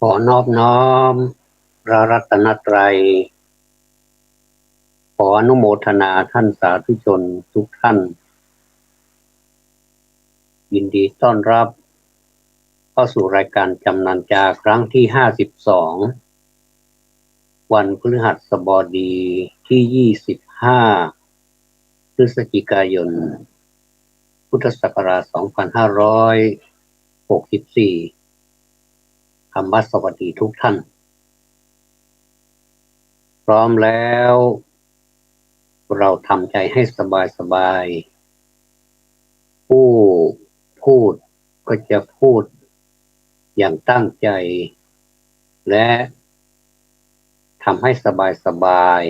ขอนอบน้อมพระรัตนตรัยขออนุโมทนาท่านสาธุชนทุกท่านยินดีต้อนรับเข้าสู่รายการจำนันจาครั้งที่52วันพฤหัสบดีที่25พฤศจิกายนพุทธศักราช2564ธรรมสวัสดีทุกท่านพร้อมแล้วเราทำใจให้สบายๆผู้พูดก็จะพูดอย่างตั้งใจและทำให้สบาย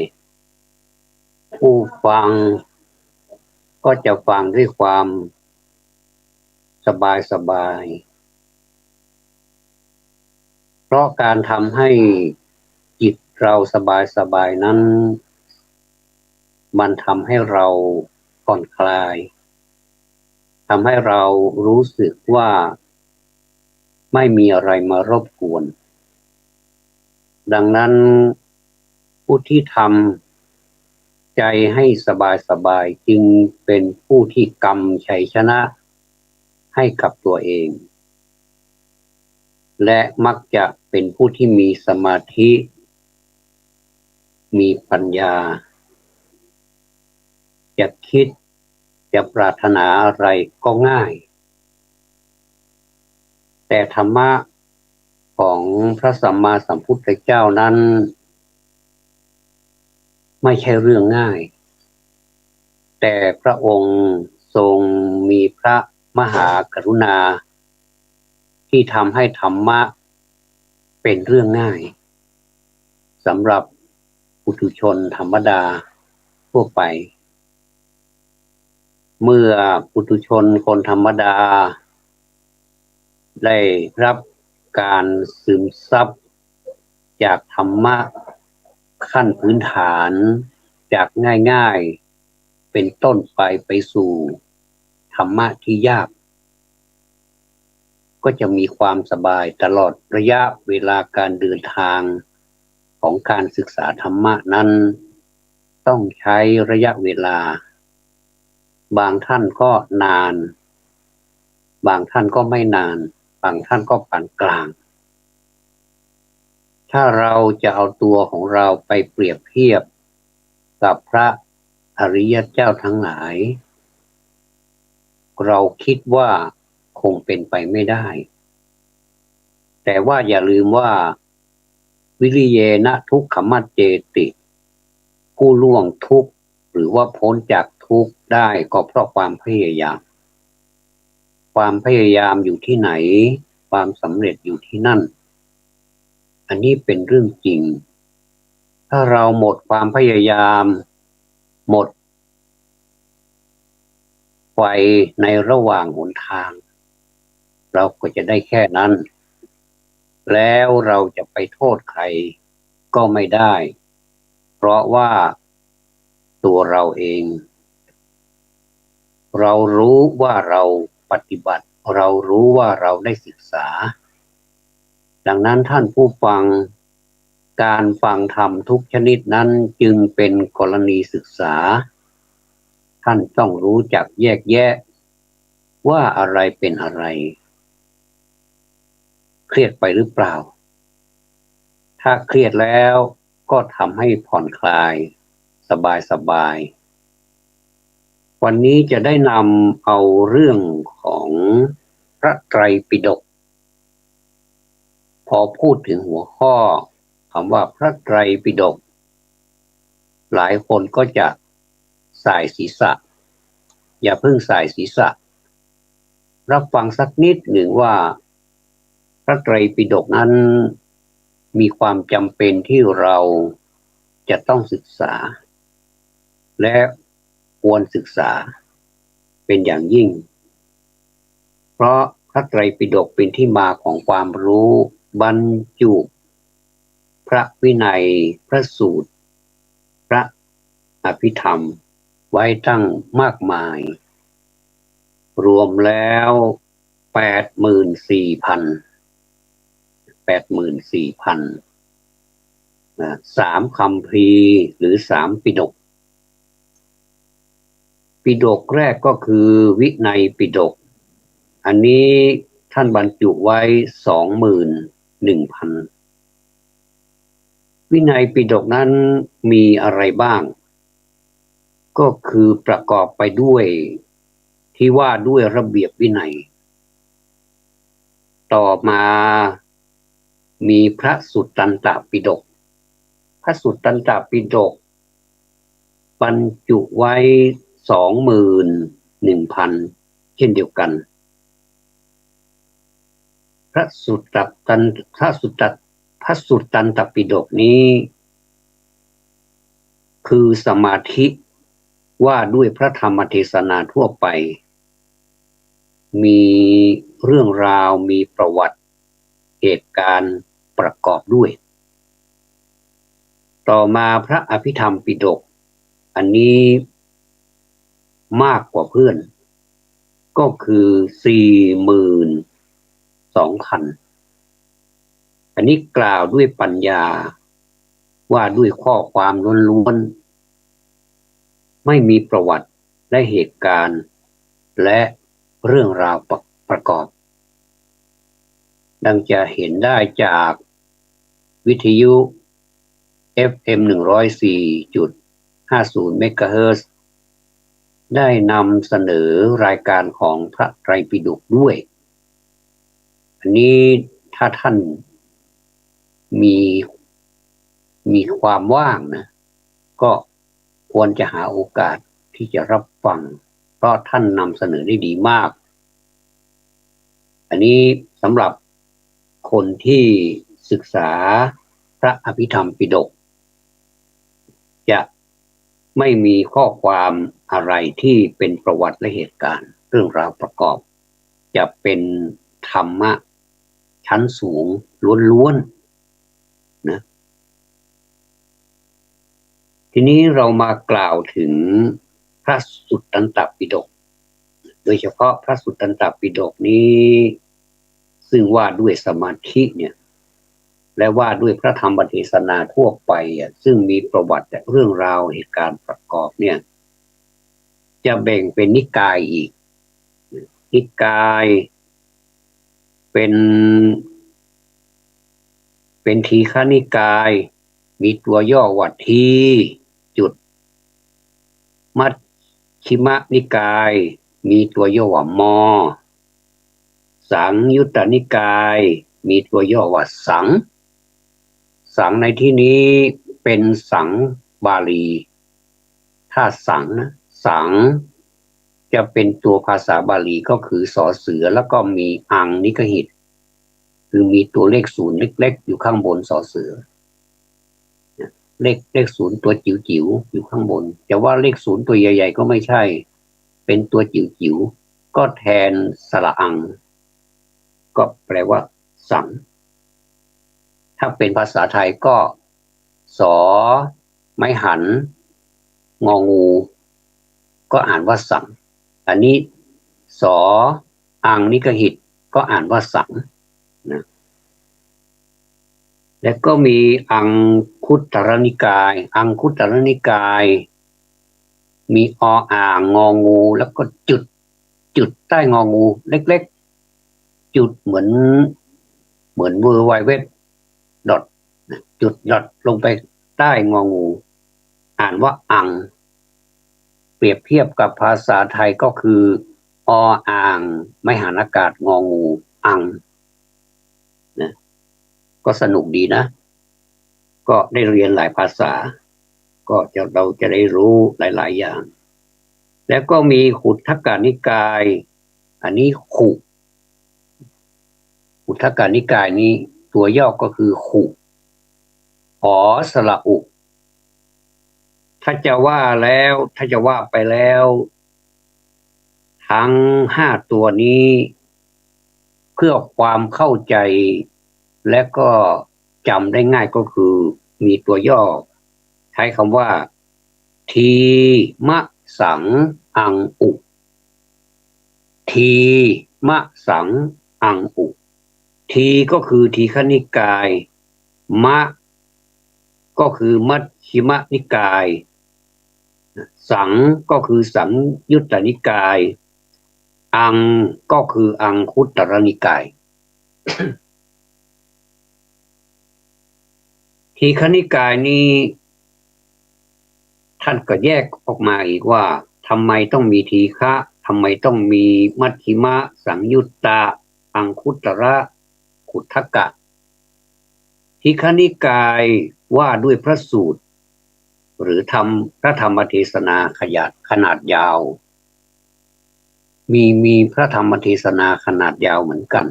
ๆผู้ฟังก็จะฟังด้วยความสบายเพราะการทำให้จิตเราสบายนั้นมันทำให้เราผ่อนคลายทำให้เรารู้สึกว่าไม่มีอะไรมารบกวนดังนั้นผู้ที่ทำใจให้สบายจึงเป็นผู้ที่กำชัยชนะให้กับตัวเองและมักจะเป็นผู้ที่มีสมาธิมีปัญญาจะคิดจะปรารถนาอะไรก็ง่ายแต่ธรรมะของพระสัมมาสัมพุทธเจ้านั้นไม่ใช่เรื่องง่ายแต่พระองค์ทรงมีพระมหากรุณาที่ทำให้ธรรมะเป็นเรื่องง่ายสำหรับปุถุชนธรรมดาทั่วไปเมื่อปุถุชนคนธรรมดาได้รับการซึมซับจากธรรมะขั้นพื้นฐานจากง่ายๆเป็นต้นไปสู่ธรรมะที่ยากก็จะมีความสบายตลอดระยะเวลาการเดินทางของการศึกษาธรรมะนั้นต้องใช้ระยะเวลาบางท่านก็นานบางท่านก็ไม่นานบางท่านก็ปานกลางถ้าเราจะเอาตัวของเราไปเปรียบเทียบกับพระอริยเจ้าทั้งหลายเราคิดว่าคงเป็นไปไม่ได้แต่ว่าอย่าลืมว่าวิริเยนะทุกขมัจเจติผู้ล่วงทุกข์หรือว่าพ้นจากทุกข์ได้ก็เพราะความพยายามความพยายามอยู่ที่ไหนความสำเร็จอยู่ที่นั่นอันนี้เป็นเรื่องจริงถ้าเราหมดความพยายามหมดไฟในระหว่างหนทางเราก็จะได้แค่นั้นแล้วเราจะไปโทษใครก็ไม่ได้เพราะว่าตัวเราเองเรารู้ว่าเราปฏิบัติเรารู้ว่าเราได้ศึกษาดังนั้นท่านผู้ฟังการฟังธรรมทุกชนิดนั้นจึงเป็นกรณีศึกษาท่านต้องรู้จักแยกแยะว่าอะไรเป็นอะไรเครียดไปหรือเปล่าถ้าเครียดแล้วก็ทำให้ผ่อนคลายสบายวันนี้จะได้นำเอาเรื่องของพระไตรปิฎกพอพูดถึงหัวข้อคำว่าพระไตรปิฎกหลายคนก็จะสายศีรษะอย่าเพิ่งสายศีรษะรับฟังสักนิดหนึ่งว่าพระไตรปิฎกนั้นมีความจำเป็นที่เราจะต้องศึกษาและควรศึกษาเป็นอย่างยิ่งเพราะพระไตรปิฎกเป็นที่มาของความรู้บรรจุพระวินัยพระสูตรพระอภิธรรมไว้ตั้งมากมายรวมแล้ว84,000 84,0003คัมภีร์หรือ3ปิฎกปิฎกแรกก็คือวินัยปิฎกอันนี้ท่านบรรจุไว้ 21,000 วินัยปิฎกนั้นมีอะไรบ้างก็คือประกอบไปด้วยที่ว่าด้วยระเบียบวินัยต่อมามีพระสุตตันตปิฎกพระสุตตันตปิฎกบรรจุไว้ 21,000 เช่นเดียวกันพระสุตตันตปิฎกนี้คือสมาธิว่าด้วยพระธรรมเทศนาทั่วไปมีเรื่องราวมีประวัติเหตุการณ์ประกอบด้วยต่อมาพระอภิธรรมปิฎกอันนี้มากกว่าเพื่อนก็คือ 42,000 อันนี้กล่าวด้วยปัญญาว่าด้วยข้อความล้วนๆไม่มีประวัติและเหตุการณ์และเรื่องราวประกอบดังจะเห็นได้จากวิทยุ FM 104.50 เมกะเฮิรตซ์ได้นำเสนอรายการของพระไตรปิฎกด้วยอันนี้ถ้าท่านมีความว่างนะก็ควรจะหาโอกาสที่จะรับฟังเพราะท่านนำเสนอได้ดีมากอันนี้สำหรับคนที่ศึกษาพระอภิธรรมปิฎกจะไม่มีข้อความอะไรที่เป็นประวัติและเหตุการณ์เรื่องราวประกอบจะเป็นธรรมะชั้นสูงล้วนๆนะทีนี้เรามากล่าวถึงพระสุตตันตปิฎกโดยเฉพาะพระสุตตันตปิฎกนี้ซึ่งว่าด้วยสมาธิเนี่ยและว่าด้วยพระธรรมเทศนาทั่วไปซึ่งมีประวัติเรื่องราวเหตุการณ์ประกอบเนี่ยจะแบ่งเป็นนิกายอีกนิกายเป็นทีฆนิกายมีตัวย่อว่าทีจุดมัชฌิมนิกายมีตัวย่อว่ามอสังยุตตนิกายมีตัวย่อว่าสังสังในที่นี้เป็นสังบาลีถ้าสังนะสังจะเป็นตัวภาษาบาลีก็คือสอเสือแล้วก็มีอังนิกหิตคือมีตัวเลขศูนย์เล็กๆอยู่ข้างบนสอเสือเลขศูนย์ตัวจิ๋วๆอยู่ข้างบนแต่ว่าเลขศูนย์ตัวใหญ่ๆก็ไม่ใช่เป็นตัวจิ๋วๆก็แทนสระอังก็แปลว่าสังถ้าเป็นภาษาไทยก็สอไม้หันงองูก็อ่านว่าสังอันนี้สออังนิกหิตก็อ่านว่าสังนะและก็มีอังคุตรนิกายอังคุตรนิกายมีออ่างงองูแล้วก็จุดใต้งองูเล็กๆจุดเหมือนเวอร์ไวเว็บดอทจุดดอทลงไปใต้งองูอ่านว่าอังเปรียบเทียบกับภาษาไทยก็คือออ่างไม่หันอากาศงองูอังนะก็สนุกดีนะก็ได้เรียนหลายภาษาก็เราจะได้รู้หลายๆอย่างแล้วก็มีขุททกนิกายอันนี้ขุททกนิกายนี้ตัวย่อก็คือขุหอสระอุถ้าจะว่าไปแล้วทั้ง5ตัวนี้เพื่อความเข้าใจและก็จำได้ง่ายก็คือมีตัวย่อใช้คำว่าทีมะสังอังอุทีมะสังอังอุ ทีก็คือทีฆนิกายมะก็คือมัชฌิมนิกายสังก็คือสังยุตตนิกายอังก็คืออังคุตตรนิกาย ทีฆนิกายนี้ท่านก็แยกออกมาอีกว่าทำไมต้องมีทีฆะทำไมต้องมีมัชฌิมะสังยุตตะอังคุตตระขุททกะทีฆนิกายว่าด้วยพระสูตรหรือพระธรรมเทศนาขนาดยาวมีพระธรรมเทศนาขนาดยาวเหมือนกัน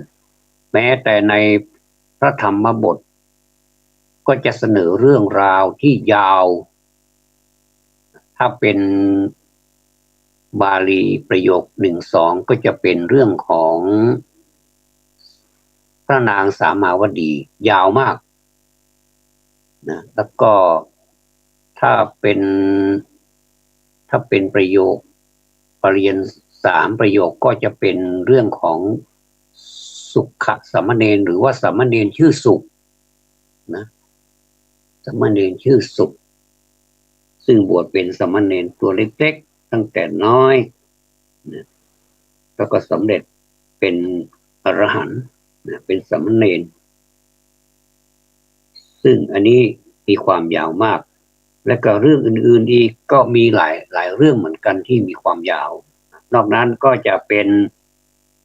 แม้แต่ในพระธรรมบทก็จะเสนอเรื่องราวที่ยาวถ้าเป็นบาลีประโยค1-2ก็จะเป็นเรื่องของพระนางสามาวดียาวมากนะแล้วก็ถ้าเป็นประโยคปรริญญา3ประโยคก็จะเป็นเรื่องของสุขสามเณรหรือว่าสามเณรชื่อสุขนะสามเณรชื่อสุขซึ่งบวชเป็นสามเณรตัวเล็กๆตั้งแต่น้อยนะแล้วก็สำเร็จเป็นอรหันต์นะเป็นสามเณรซึ่งอันนี้มีความยาวมากและก็เรื่องอื่นๆอีกก็มีหลายเรื่องเหมือนกันที่มีความยาวนอกนั้นก็จะเป็น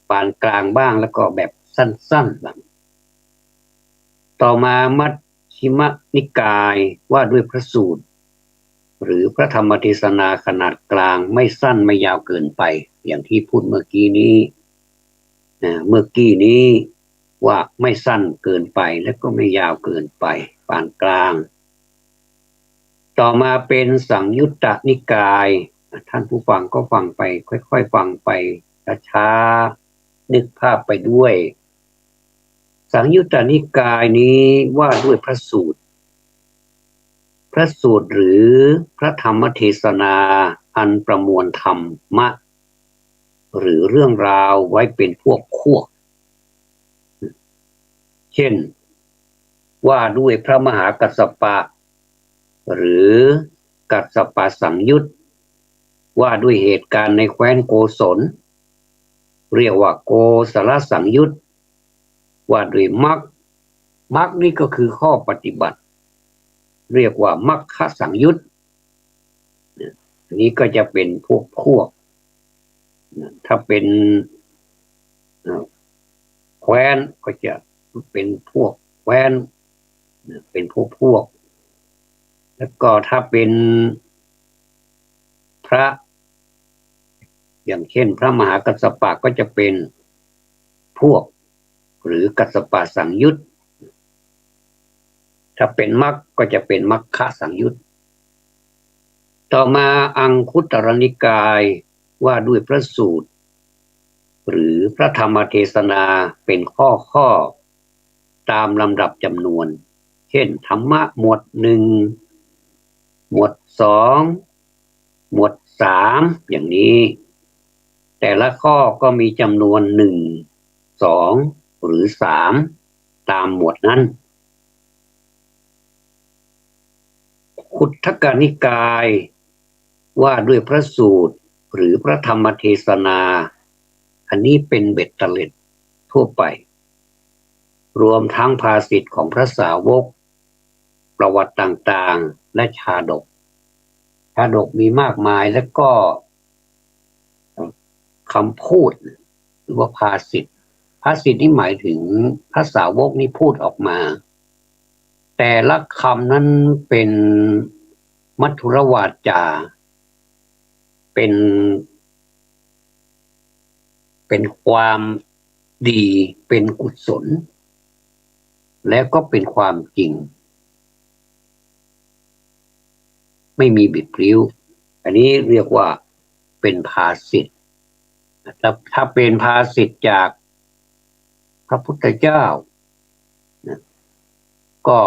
ปานกลางบ้างแล้วก็แบบสั้นๆบ้างต่อมามัชฌิมนิกายว่าด้วยพระสูตรหรือพระธรรมเทศนาขนาดกลางไม่สั้นไม่ยาวเกินไปอย่างที่พูดเมื่อกี้นี้ว่าไม่สั้นเกินไปและก็ไม่ยาวเกินไปปานกลางต่อมาเป็นสังยุตตนิกายท่านผู้ฟังก็ฟังไปค่อยๆฟังไปช้าๆนึกภาพไปด้วยสังยุตตนิกายนี้ว่าด้วยพระสูตรหรือพระธรรมเทศนาอันประมวลธรรมะหรือเรื่องราวไว้เป็นพวกเช่นว่าด้วยพระมหากัสสปะหรือกัสสปะสังยุตว่าด้วยเหตุการณ์ในแคว้นโกศลเรียกว่าโกศลสังยุตว่าด้วยมรรคนี่ก็คือข้อปฏิบัติเรียกว่ามัคคะสังยุตนี้ก็จะเป็นพวกถ้าเป็นแคว้นก็จะเป็นพวกแคว้นเป็นพวกแล้วก็ถ้าเป็นพระอย่างเช่นพระมหากัสสปะก็จะเป็นพวกหรือกัสสปะสังยุตถ้าเป็นมรรคก็จะเป็นมัคคะสังยุตต่อมาอังคุตตรนิกายว่าด้วยพระสูตรหรือพระธรรมเทศนาเป็นข้อตามลำดับจำนวนเช่นธรรมะหมวด1หมวด2หมวด3อย่างนี้แต่ละข้อก็มีจำนวน1 2หรือ3ตามหมวดนั้นขุททกนิกายว่าด้วยพระสูตรหรือพระธรรมเทศนาอันนี้เป็นเบ็ดเตล็ดทั่วไปรวมทั้งภาษิตของพระสาวกประวัติต่างๆและชาดกมีมากมายและก็คำพูดหรือว่าภาษิตนี่หมายถึงพระสาวกนี่พูดออกมาแต่ละคำนั้นเป็นมัทธุรวาจาเป็นความดีเป็นกุศลแล้วก็เป็นความจริงไม่มีบิดพลิ้วอันนี้เรียกว่าเป็นภาษิตถ้าเป็นภาษิตจากพระพุทธเจ้าก็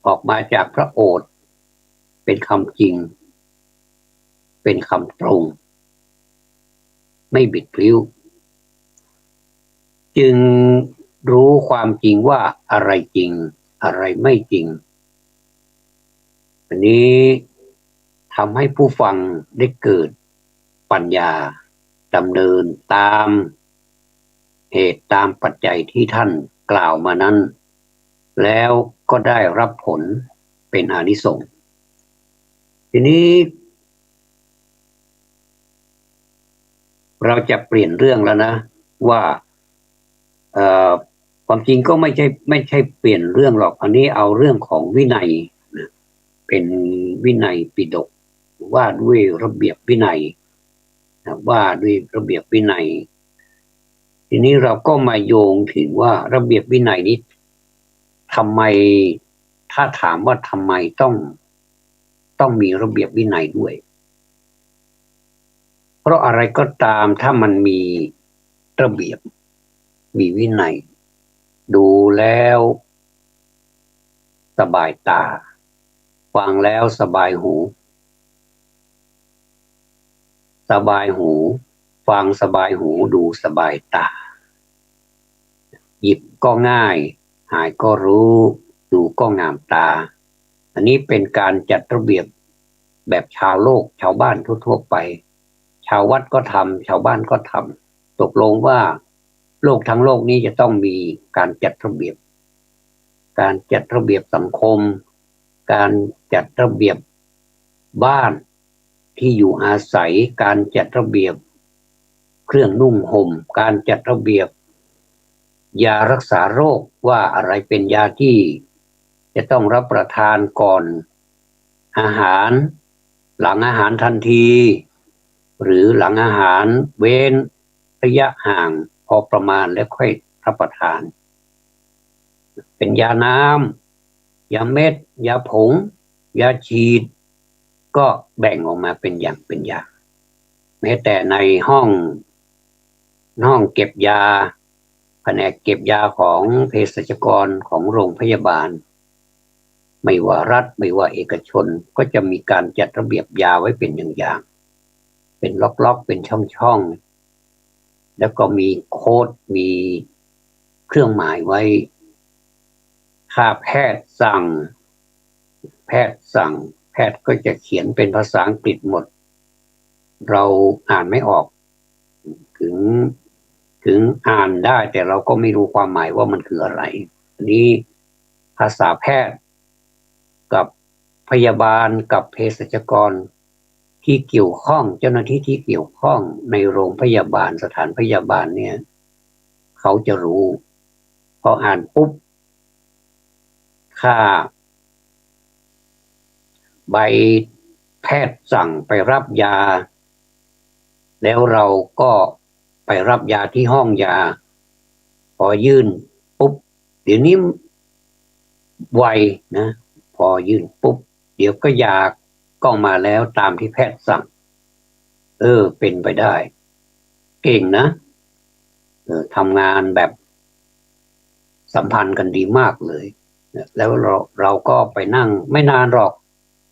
ออกมาจากพระโอษฐ์เป็นคำจริงเป็นคำตรงไม่บิดพลิ้วจึง รู้ความจริงว่าอะไรจริงอะไรไม่จริงอันนี้ทำให้ผู้ฟังได้เกิดปัญญาดำเนินตามเหตุตามปัจจัยที่ท่านกล่าวมานั้นแล้วก็ได้รับผลเป็นอานิสงส์ทีนี้เราจะเปลี่ยนเรื่องแล้วนะว่าความจริงก็ไม่ใช่เปลี่ยนเรื่องหรอกอันนี้เอาเรื่องของวินัยนะเป็นวินัยปิฎกว่าด้วยระเบียบวินัยนะว่าด้วยระเบียบวินัยทีนี้เราก็มาโยงถึงว่าระเบียบวินัยนี้ทำไมถ้าถามว่าทำไมต้องมีระเบียบวินัยด้วยเพราะอะไรก็ตามถ้ามันมีระเบียบมีวินัยดูแล้วสบายตาฟังแล้วสบายหูสบายหูฟังสบายหูดูสบายตาหยิบก็ง่ายหายก็รู้ดูก็งามตาอันนี้เป็นการจัดระเบียบแบบชาวโลกชาวบ้านทั่วๆไปชาววัดก็ทำชาวบ้านก็ทำตกลงว่าโลกทั้งโลกนี้จะต้องมีการจัดระเบียบการจัดระเบียบสังคมการจัดระเบียบบ้านที่อยู่อาศัยการจัดระเบียบเครื่องนุ่งห่มการจัดระเบียบยารักษาโรคว่าอะไรเป็นยาที่จะต้องรับประทานก่อนอาหารหลังอาหารทันทีหรือหลังอาหารเว้นระยะห่างพอประมาณแล้วค่อยรับประทานเป็นยาน้ำยาเม็ดยาผงยาฉีดก็แบ่งออกมาเป็นอย่างแม้แต่ในห้องเก็บยาแผนกเก็บยาของเภสัชกรของโรงพยาบาลไม่ว่ารัฐไม่ว่าเอกชนก็จะมีการจัดระเบียบยาไว้เป็นอย่างเป็นล็อกๆเป็นช่องๆแล้วก็มีโค้ดมีเครื่องหมายไว้ถ้าแพทย์สั่งแพทย์ก็จะเขียนเป็นภาษาอังกฤษหมดเราอ่านไม่ออกถึงอ่านได้แต่เราก็ไม่รู้ความหมายว่ามันคืออะไรอันนี้ภาษาแพทย์กับพยาบาลกับเภสัชกรที่เกี่ยวข้องเจ้าหน้าที่ที่เกี่ยวข้องในโรงพยาบาลสถานพยาบาลเนี่ยเขาจะรู้พออ่านปุ๊บค่าใบแพทย์สั่งไปรับยาแล้วเราก็ไปรับยาที่ห้องยาพอยื่นปุ๊บเดี๋ยวนี้ไวนะพอยื่นปุ๊บเดี๋ยวก็ยาก็มาแล้วตามที่แพทย์สั่งเป็นไปได้เก่งนะทำงานแบบสัมพันธ์กันดีมากเลยแล้วเราก็ไปนั่งไม่นานหรอก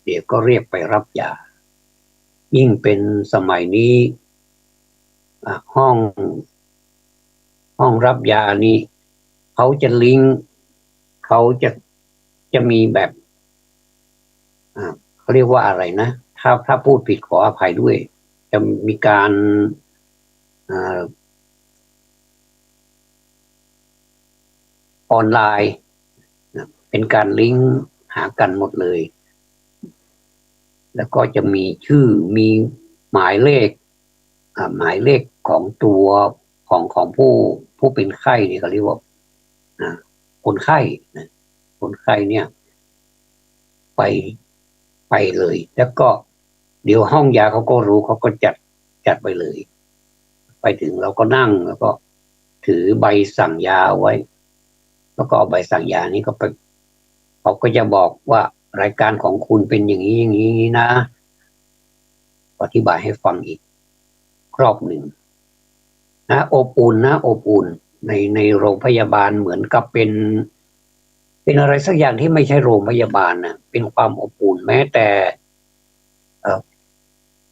เดี๋ยวก็เรียกไปรับยายิ่งเป็นสมัยนี้ห้องรับยานี่เขาจะลิงก์เขาจะมีแบบเขาเรียกว่าอะไรนะถ้าพูดผิดขออภัยด้วยจะมีการออนไลน์เป็นการลิงก์หากันหมดเลยแล้วก็จะมีชื่อมีหมายเลขของตัวของผู้เป็นไข้เนี่ยเขาเรียกว่าคนไข้นะคนไข้เนี่ยไปเลยแล้วก็เดี๋ยวห้องยาเขาก็รู้เขาก็จัดไปเลยไปถึงเราก็นั่งแล้วก็ถือใบสั่งยาไว้แล้วก็เอาใบสั่งยานี้ก็ไปเขาก็จะบอกว่ารายการของคุณเป็นอย่างนี้อย่างนี้นะอธิบายให้ฟังอีกรอบหนึ่งนะอบอุ่นนะอบอุ่นในโรงพยาบาลเหมือนกับเป็นอะไรสักอย่างที่ไม่ใช่โรงพยาบาลนะเป็นความอบอุ่นแม้แต่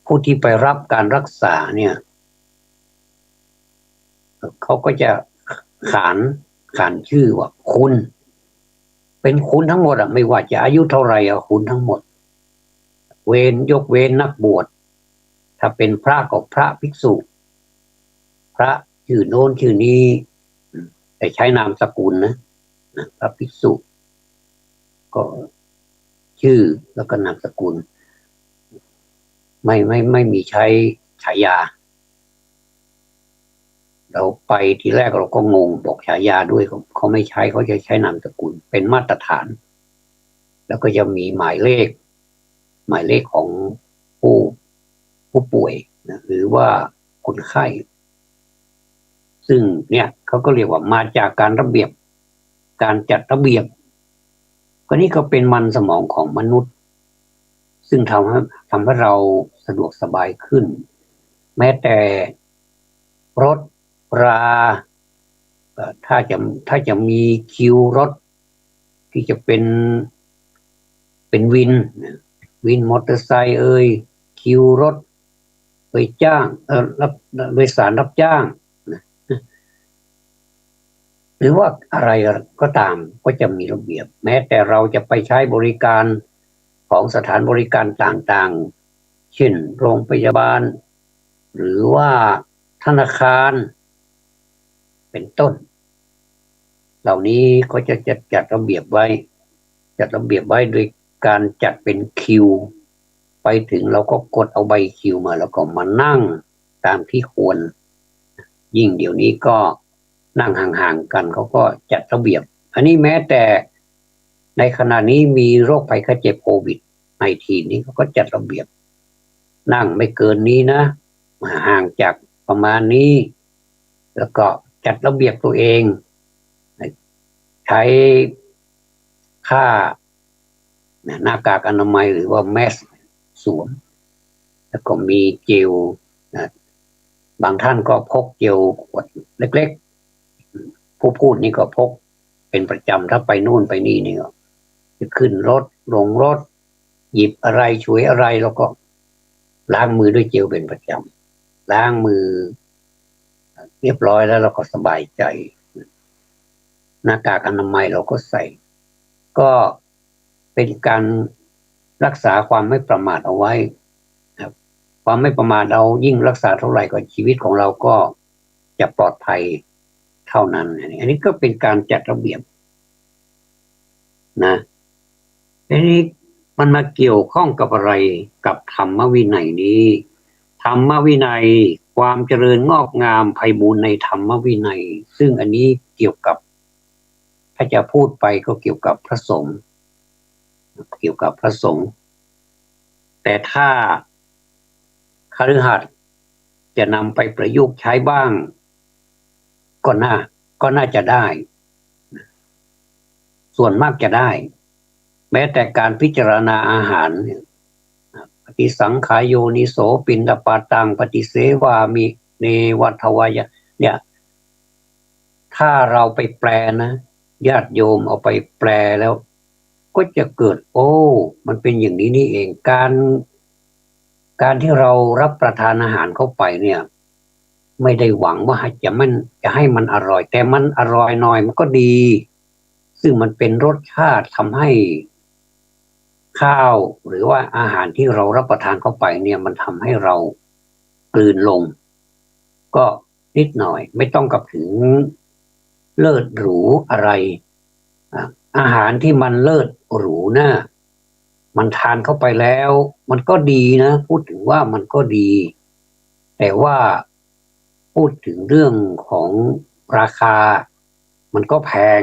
ผู้ที่ไปรับการรักษาเนี่ยเขาก็จะขาน ขานชื่อว่าคุณเป็นคุณทั้งหมดไม่ว่าจะอายุเท่าไหร่คุณทั้งหมดยกเว้นนักบวชถ้าเป็นพระก็พระภิกษุพระชื่อโน้นชื่อนี้แต่ใช้นามสกุลนะพระภิกษุก็ชื่อแล้วก็นามสกุลไม่มีใช้ฉายาเราไปทีแรกเราก็งงบอกฉายาด้วยเขาไม่ใช้เขาจะใช้นามสกุลเป็นมาตรฐานแล้วก็จะมีหมายเลขของผู้ป่วยนะหรือว่าคนไข้ซึ่งเนี่ยเขาก็เรียกว่ามาจากการจัดระเบียบก็นี่ก็เป็นมันสมองของมนุษย์ซึ่งทำให้เราสะดวกสบายขึ้นแม้แต่รถราถ้าจะมีคิวรถที่จะเป็นวินมอเตอร์ไซค์คิวรถไปจ้างรับโดยสารรับจ้างหรือว่าอะไรก็ตามก็จะมีระเบียบแม้แต่เราจะไปใช้บริการของสถานบริการต่างๆเช่นโรงพยาบาลหรือว่าธนาคารเป็นต้นเหล่านี้ก็จะจัดระเบียบไว้โดยการจัดเป็นคิวไปถึงเราก็กดเอาใบคิวมาแล้วก็มานั่งตามที่ควรยิ่งเดี๋ยวนี้ก็นั่งห่างๆกันเขาก็จัดระเบียบอันนี้แม้แต่ในขณะนี้มีโรคภัยไข้เจ็บโควิด-19 นี้เขาก็จัดระเบียบนั่งไม่เกินนี้นะห่างจากประมาณนี้แล้วก็จัดระเบียบตัวเองใช้ผ้าหน้ากากอนามัยหรือว่าแมสสวมแล้วก็มีเจลบางท่านก็พกเจลขวดเล็กๆผู้พูดนี่ก็พกเป็นประจำถ้าไปนู่นไปนี่นี่ก็จะขึ้นรถลงรถหยิบอะไรช่วยอะไรแล้วก็ล้างมือด้วยเจลเป็นประจำล้างมือเรียบร้อยแล้วเราก็สบายใจหน้ากากอนามัยเราก็ใส่ก็เป็นการรักษาความไม่ประมาทเอาไว้ครับความไม่ประมาทเรายิ่งรักษาเท่าไหร่ก็ชีวิตของเราก็จะปลอดภัยเท่านั้นอันนี้ก็เป็นการจัดระเบียบนะทีนี้มันมาเกี่ยวข้องกับอะไรกับธรรมวินัยนี้ธรรมวินัยความเจริญงอกงามไพบูลย์ในธรรมวินัยซึ่งอันนี้เกี่ยวกับถ้าจะพูดไปก็เกี่ยวกับพระสงฆ์แต่ถ้าคฤหัสถ์จะนำไปประยุกต์ใช้บ้างก็น่าจะได้ส่วนมากจะได้แม้แต่การพิจารณาอาหารปฏิสังขายโยนิโสปินดปาตังปฏิเสวามิเนวัฏวายะเนี่ยถ้าเราไปแปลนะญาติโยมเอาไปแปลแล้วก็จะเกิดมันเป็นอย่างนี้นี่เองการที่เรารับประทานอาหารเข้าไปเนี่ยไม่ได้หวังว่าจะให้มันอร่อยแต่มันอร่อยหน่อยมันก็ดีซึ่งมันเป็นรสชาติทำให้ข้าวหรือว่าอาหารที่เรารับประทานเข้าไปเนี่ยมันทำให้เรากลืนลงก็นิดหน่อยไม่ต้องกับถึงเลิศหรูอะไรอาหารที่มันเลิศหรูนะมันทานเข้าไปแล้วมันก็ดีนะพูดถึงว่ามันก็ดีแต่ว่าพูดถึงเรื่องของราคามันก็แพง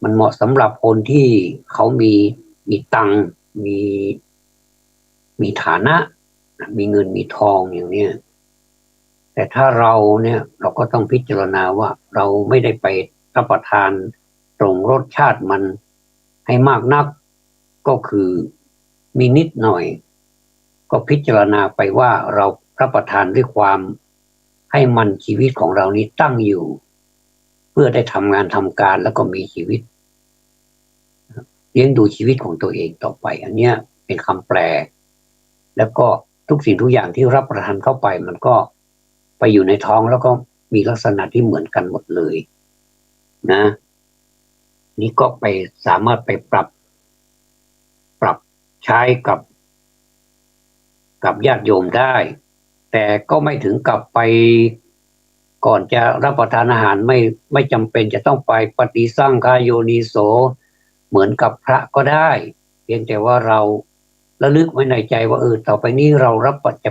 มันเหมาะสำหรับคนที่เขามีตังค์มีฐานะมีเงินมีทองอย่างเนี้ยแต่ถ้าเราเนี่ยเราก็ต้องพิจารณาว่าเราไม่ได้ไปรับประทานตรงรสชาติมันให้มากนักก็คือมีนิดหน่อยก็พิจารณาไปว่าเรารับประทานด้วยความให้มันชีวิตของเรานี้ตั้งอยู่เพื่อได้ทำงานทำการแล้วก็มีชีวิตเลี้ยงดูชีวิตของตัวเองต่อไปอันเนี้ยเป็นคำแปลแล้วก็ทุกสิ่งทุกอย่างที่รับประทานเข้าไปมันก็ไปอยู่ในท้องแล้วก็มีลักษณะที่เหมือนกันหมดเลย นะนี่ก็ไปสามารถไปปรับใช้กับญาติโยมได้แต่ก็ไม่ถึงกับไปก่อนจะรับประทานอาหารไม่จำเป็นจะต้องไปปฏิสังขายโยนิโสเหมือนกับพระก็ได้เพียงแต่ว่าเราระลึกไว้ในใจว่าต่อไปนี้เราจ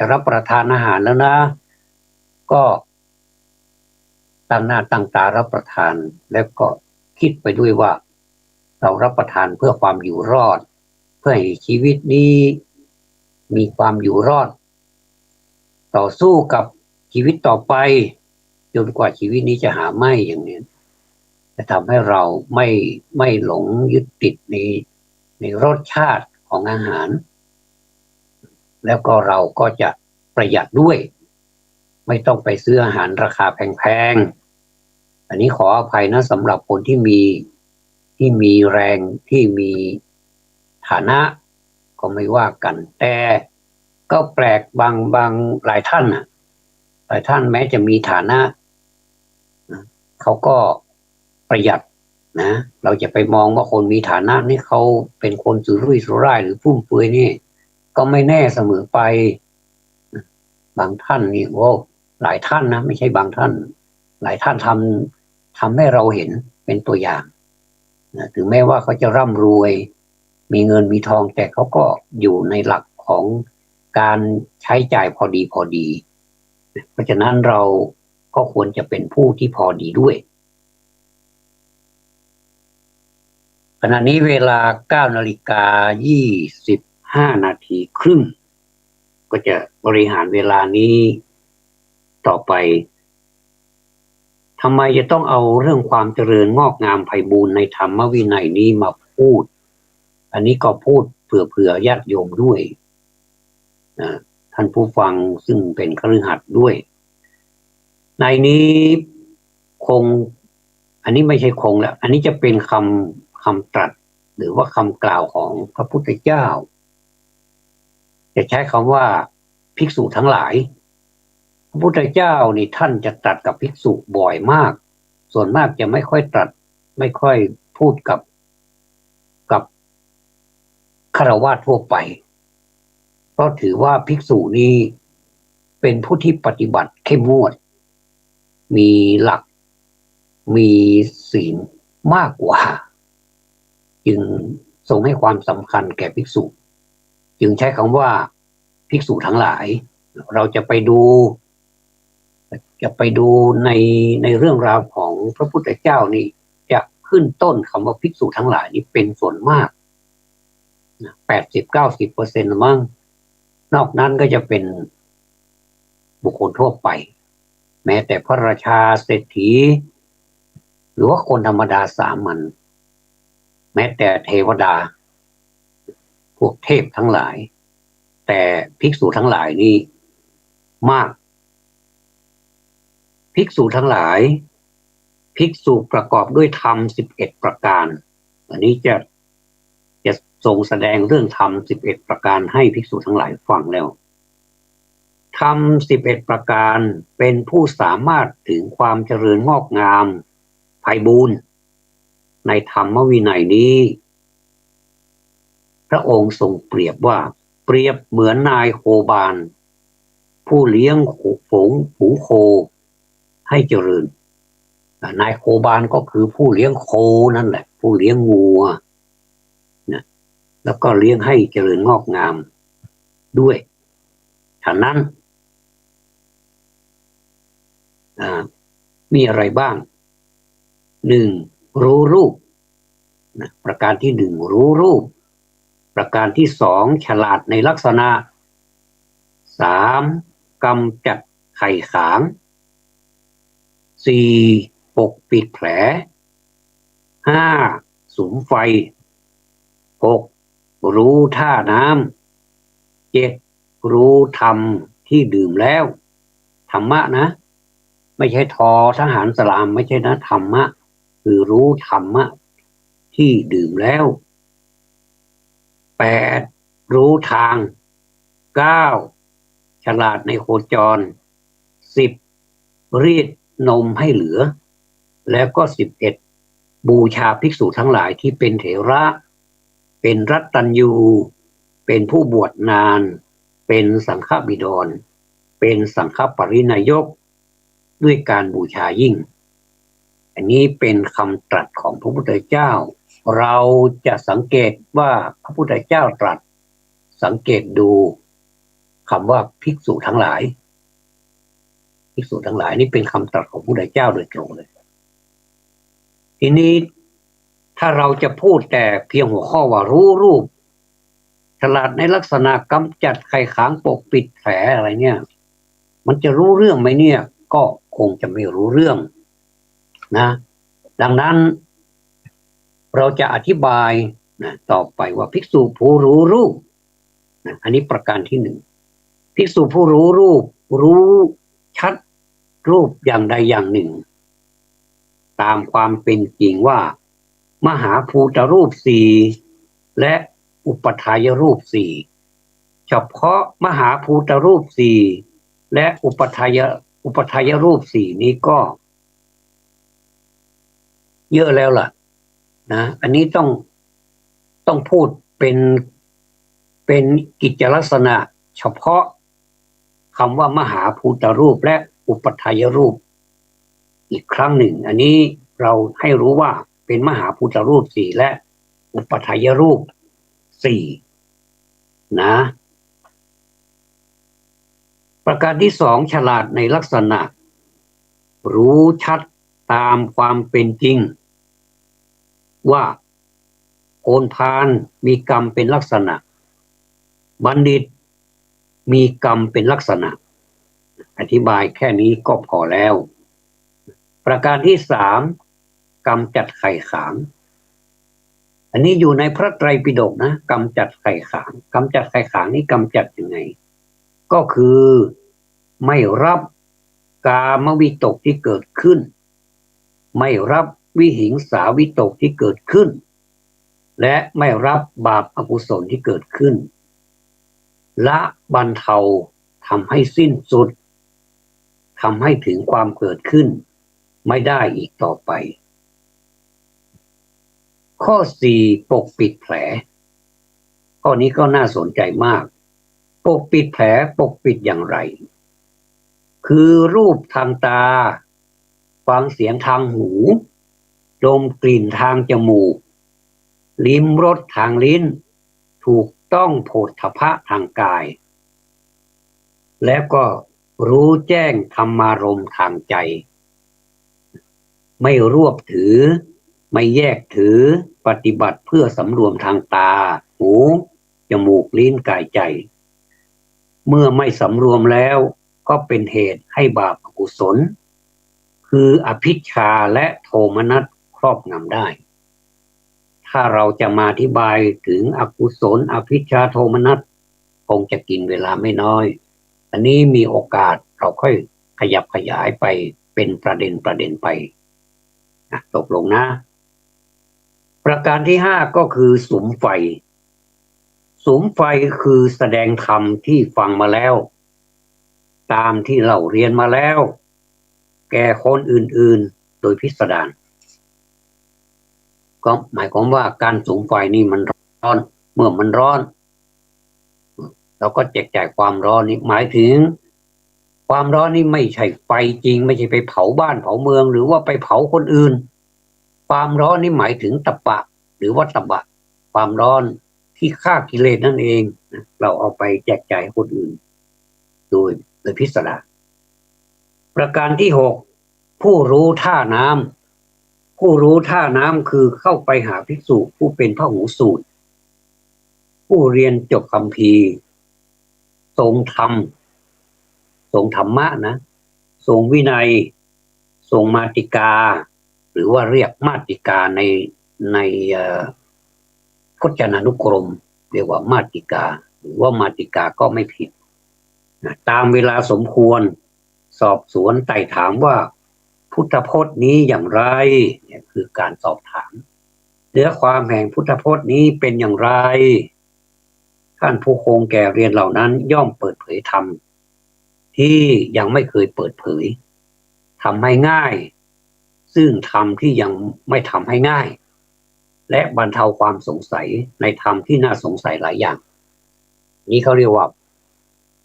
ะรับประทานอาหารแล้วนะก็ตั้งหน้าตั้งตารับประทานแล้วก็คิดไปด้วยว่าเรารับประทานเพื่อความอยู่รอดเพื่อให้ชีวิตนี้มีความอยู่รอดต่อสู้กับชีวิตต่อไปจนกว่าชีวิตนี้จะหาไม่อย่างนี้จะทำให้เราไม่หลงยึดติดในรสชาติของอาหารแล้วก็เราก็จะประหยัดด้วยไม่ต้องไปซื้ออาหารราคาแพงๆอันนี้ขออภัยนะสำหรับคนที่มีแรงที่มีฐานะก็ไม่ว่ากันแต่ก็แปลกบางหลายท่านหลายท่านแม้จะมีฐานะเขาก็ประหยัดนะเราจะไปมองว่าคนมีฐานะนี่เขาเป็นคนสุรุ่ยสุร่ายหรือฟุ่มเฟือยนี่ก็ไม่แน่เสมอไปบางท่านนี่โอ้หลายท่านนะไม่ใช่บางท่านหลายท่านทำให้เราเห็นเป็นตัวอย่างนะถึงแม้ว่าเขาจะร่ำรวยมีเงินมีทองแต่เขาก็อยู่ในหลักของการใช้จ่ายพอดีเพราะฉะนั้นเราก็ควรจะเป็นผู้ที่พอดีด้วยขณะนี้เวลา 9:25 นาทีครึ่งก็จะบริหารเวลานี้ต่อไปทำไมจะต้องเอาเรื่องความเจริญงอกงามไพบูลย์ในธรรมวินัยนี้มาพูดอันนี้ก็พูดเผื่อญาติโยมด้วยท่านผู้ฟังซึ่งเป็นคฤหัสถ์ด้วยในนี้คงอันนี้ไม่ใช่คงแล้วอันนี้จะเป็นคำตรัสหรือว่าคำกล่าวของพระพุทธเจ้าจะใช้คำว่าภิกษุทั้งหลายพระพุทธเจ้านี่ท่านจะตรัสกับภิกษุบ่อยมากส่วนมากจะไม่ค่อยตรัสไม่ค่อยพูดกับฆราวาสทั่วไปเพราะถือว่าภิกษุนี้เป็นผู้ที่ปฏิบัติเข้มงวดมีหลักมีศีลมากกว่าจึงทรงให้ความสำคัญแก่ภิกษุจึงใช้คำว่าภิกษุทั้งหลายเราจะไปดูในเรื่องราวของพระพุทธเจ้านี่จะขึ้นต้นคำว่าภิกษุทั้งหลายนี่เป็นส่วนมาก80-90%มั้งนอกนั้นก็จะเป็นบุคคลทั่วไปแม้แต่พระราชาเศรษฐีหรือว่าคนธรรมดาสามัญแม้แต่เทวดาพวกเทพทั้งหลายแต่ภิกษุทั้งหลายนี่มากภิกษุทั้งหลายภิกษุประกอบด้วยธรรม11ประการอันนี้จะทรงแสดงเรื่องธรรม11ประการให้ภิกษุทั้งหลายฟังแล้วธรรม11ประการเป็นผู้สามารถถึงความเจริญงอกงามไพบูลย์ในธรรมวินัยนี้พระองค์ทรงเปรียบเหมือนนายโคบาลผู้เลี้ยงฝูงโคให้เจริญนายโคบาลก็คือผู้เลี้ยงโคนั่นแหละผู้เลี้ยงวัวนะแล้วก็เลี้ยงให้เจริญงอกงามด้วยฉะนั้นมีอะไรบ้าง1รู้รูปนะประการที่1รู้รูปประการที่2ฉลาดในลักษณะ3กำจัดไข่ขาง4ปกปิดแผล5สุมไฟ6รู้ท่าน้ำ7รู้ธรรมที่ดื่มแล้วธรรมะนะไม่ใช่ทอทหารสลามไม่ใช่นะธรรมะคือรู้ธรรมะที่ดื่มแล้ว8รู้ทาง9ฉลาดในโคจร10รีดนมให้เหลือ แล้วก็11บูชาภิกษุทั้งหลายที่เป็นเถระเป็นรัตตัญญูเป็นผู้บวชนานเป็นสังฆบิดรเป็นสังฆปรินายกด้วยการบูชายิ่งอันนี้เป็นคำตรัสของพระพุทธเจ้าเราจะสังเกตว่าพระพุทธเจ้าตรัสสังเกตดูคำว่าภิกษุทั้งหลายภิกษุทั้งหลายนี่เป็นคำตรัสของพระพุทธเจ้าโดยตรงเลยทีนี้ถ้าเราจะพูดแต่เพียงหัวข้อว่ารู้รูปฉลาดในลักษณะกำจัดไขขางปกปิดแผลอะไรเนี่ยมันจะรู้เรื่องไหมเนี่ยก็คงจะไม่รู้เรื่องนะดังนั้นเราจะอธิบายนะต่อไปว่าภิกษุผู้รู้รูปนะอันนี้ประการที่หนึ่งภิกษุผู้รู้รูปรู้ชัดรูปอย่างใดอย่างหนึ่งตามความเป็นจริงว่ามหาภูตรูปสี่และอุปทายรูปสี่เฉพาะมหาภูตรูปสี่และอุปทายรูปสี่นี้ก็เยอะแล้วล่ะนะอันนี้ต้องพูดเป็นกิจลักษณะเฉพาะคำว่ามหาภูตรูปและอุปทายรูปอีกครั้งหนึ่งอันนี้เราให้รู้ว่าเป็นมหาภูตรูปสี่และอุปทายรูปสี่นะประการที่สองฉลาดในลักษณะรู้ชัดตามความเป็นจริงว่าโอนพานมีกรรมเป็นลักษณะบัณฑิตมีกรรมเป็นลักษณะอธิบายแค่นี้ก็พอแล้วประการที่สามกำจัดไข่ขางอันนี้อยู่ในพระไตรปิฎกนะกำจัดไข่ขางกำจัดไข่ขางนี่กำจัดยังไงก็คือไม่รับกามวิตกที่เกิดขึ้นไม่รับวิหิงสาวิตกที่เกิดขึ้นและไม่รับบาปอกุศลที่เกิดขึ้นละบรรเทาทำให้สิ้นสุดทำให้ถึงความเกิดขึ้นไม่ได้อีกต่อไปข้อสี่ปกปิดแผลข้อนี้ก็น่าสนใจมากปกปิดแผลปกปิดอย่างไรคือรูปทางตาฟังเสียงทางหูดมกลิ่นทางจมูกลิ้มรสทางลิ้นถูกต้องโผฏฐัพพะทางกายแล้วก็รู้แจ้งธรรมารมณ์ทางใจไม่รวบถือไม่แยกถือปฏิบัติเพื่อสำรวมทางตาหูจมูกลิ้นกายใจเมื่อไม่สำรวมแล้วก็เป็นเหตุให้บาปอกุศลคืออภิชฌาและโทมนัสครอบงำได้ถ้าเราจะมาอธิบายถึงอกุศลอภิชฌาโทมนัสคงจะกินเวลาไม่น้อยอันนี้มีโอกาสเราค่อยขยับขยายไปเป็นประเด็นไปตกลงนะประการที่ห้าก็คือสุมไฟสุมไฟคือแสดงธรรมที่ฟังมาแล้วตามที่เราเรียนมาแล้วแก่คนอื่นๆโดยพิสดารก็หมายความว่าการสุมไฟนี่มันร้อนเมื่อมันร้อนเราก็แจกจ่ายความร้อนนี่หมายถึงความร้อนนี่ไม่ใช่ไฟจริงไม่ใช่ไปเผาบ้านเผาเมืองหรือว่าไปเผาคนอื่นความร้อนนี่หมายถึงตปะหรือวัตบะความร้อนที่ฆ่ากิเลสนั่นเองเราเอาไปแจกจ่ายคนอื่นโดยพิสดารประการที่หกผู้รู้ท่าน้ำผู้รู้ท่าน้ำคือเข้าไปหาภิกษุผู้เป็นพหูสูตรผู้เรียนจบคัมภีร์ทรงธรรมทรงธรรมะนะทรงวินัยทรงมาติกาหรือว่าเรียกมาติกาในพจนานุกรมเรียกว่ามาติกาหรือว่ามาติกาก็ไม่ผิดตามเวลาสมควรสอบสวนไต่ถามว่าพุทธพจน์นี้อย่างไรเนี่ยคือการสอบถามเนื้อความแห่งพุทธพจน์นี้เป็นอย่างไรท่านผู้คงแก่เรียนเหล่านั้นย่อมเปิดเผยธรรมที่ยังไม่เคยเปิดเผยทำให้ง่าย ซึ่งธรรมที่ยังไม่ทำให้ง่ายและบรรเทาความสงสัยในธรรมที่น่าสงสัยหลายอย่างนี้เขาเรียกว่า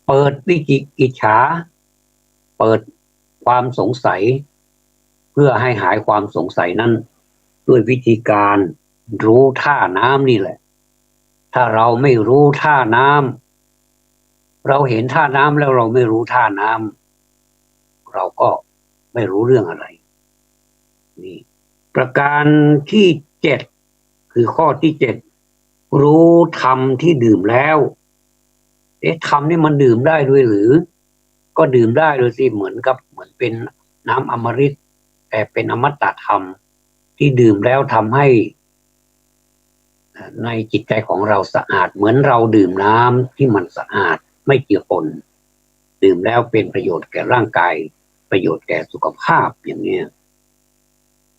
เปิดวิจิกิจฉาเปิดความสงสัยเพื่อให้หายความสงสัยนั้นด้วยวิธีการรู้ท่าน้ำนี่แหละถ้าเราไม่รู้ท่าน้ำเราเห็นท่าน้ำแล้วเราไม่รู้ท่าน้ำเราก็ไม่รู้เรื่องอะไรนี่ประการที่7คือข้อที่7รู้ธรรมที่ดื่มแล้วธรรมนี่มันดื่มได้ด้วยหรือก็ดื่มได้โดยสิเหมือนเป็นน้ำอมฤตแต่เป็นอมตะธรรมที่ดื่มแล้วทำให้ในจิตใจของเราสะอาดเหมือนเราดื่มน้ำที่มันสะอาดไม่เจือปนดื่มแล้วเป็นประโยชน์แก่ร่างกายประโยชน์แก่สุขภาพอย่างนี้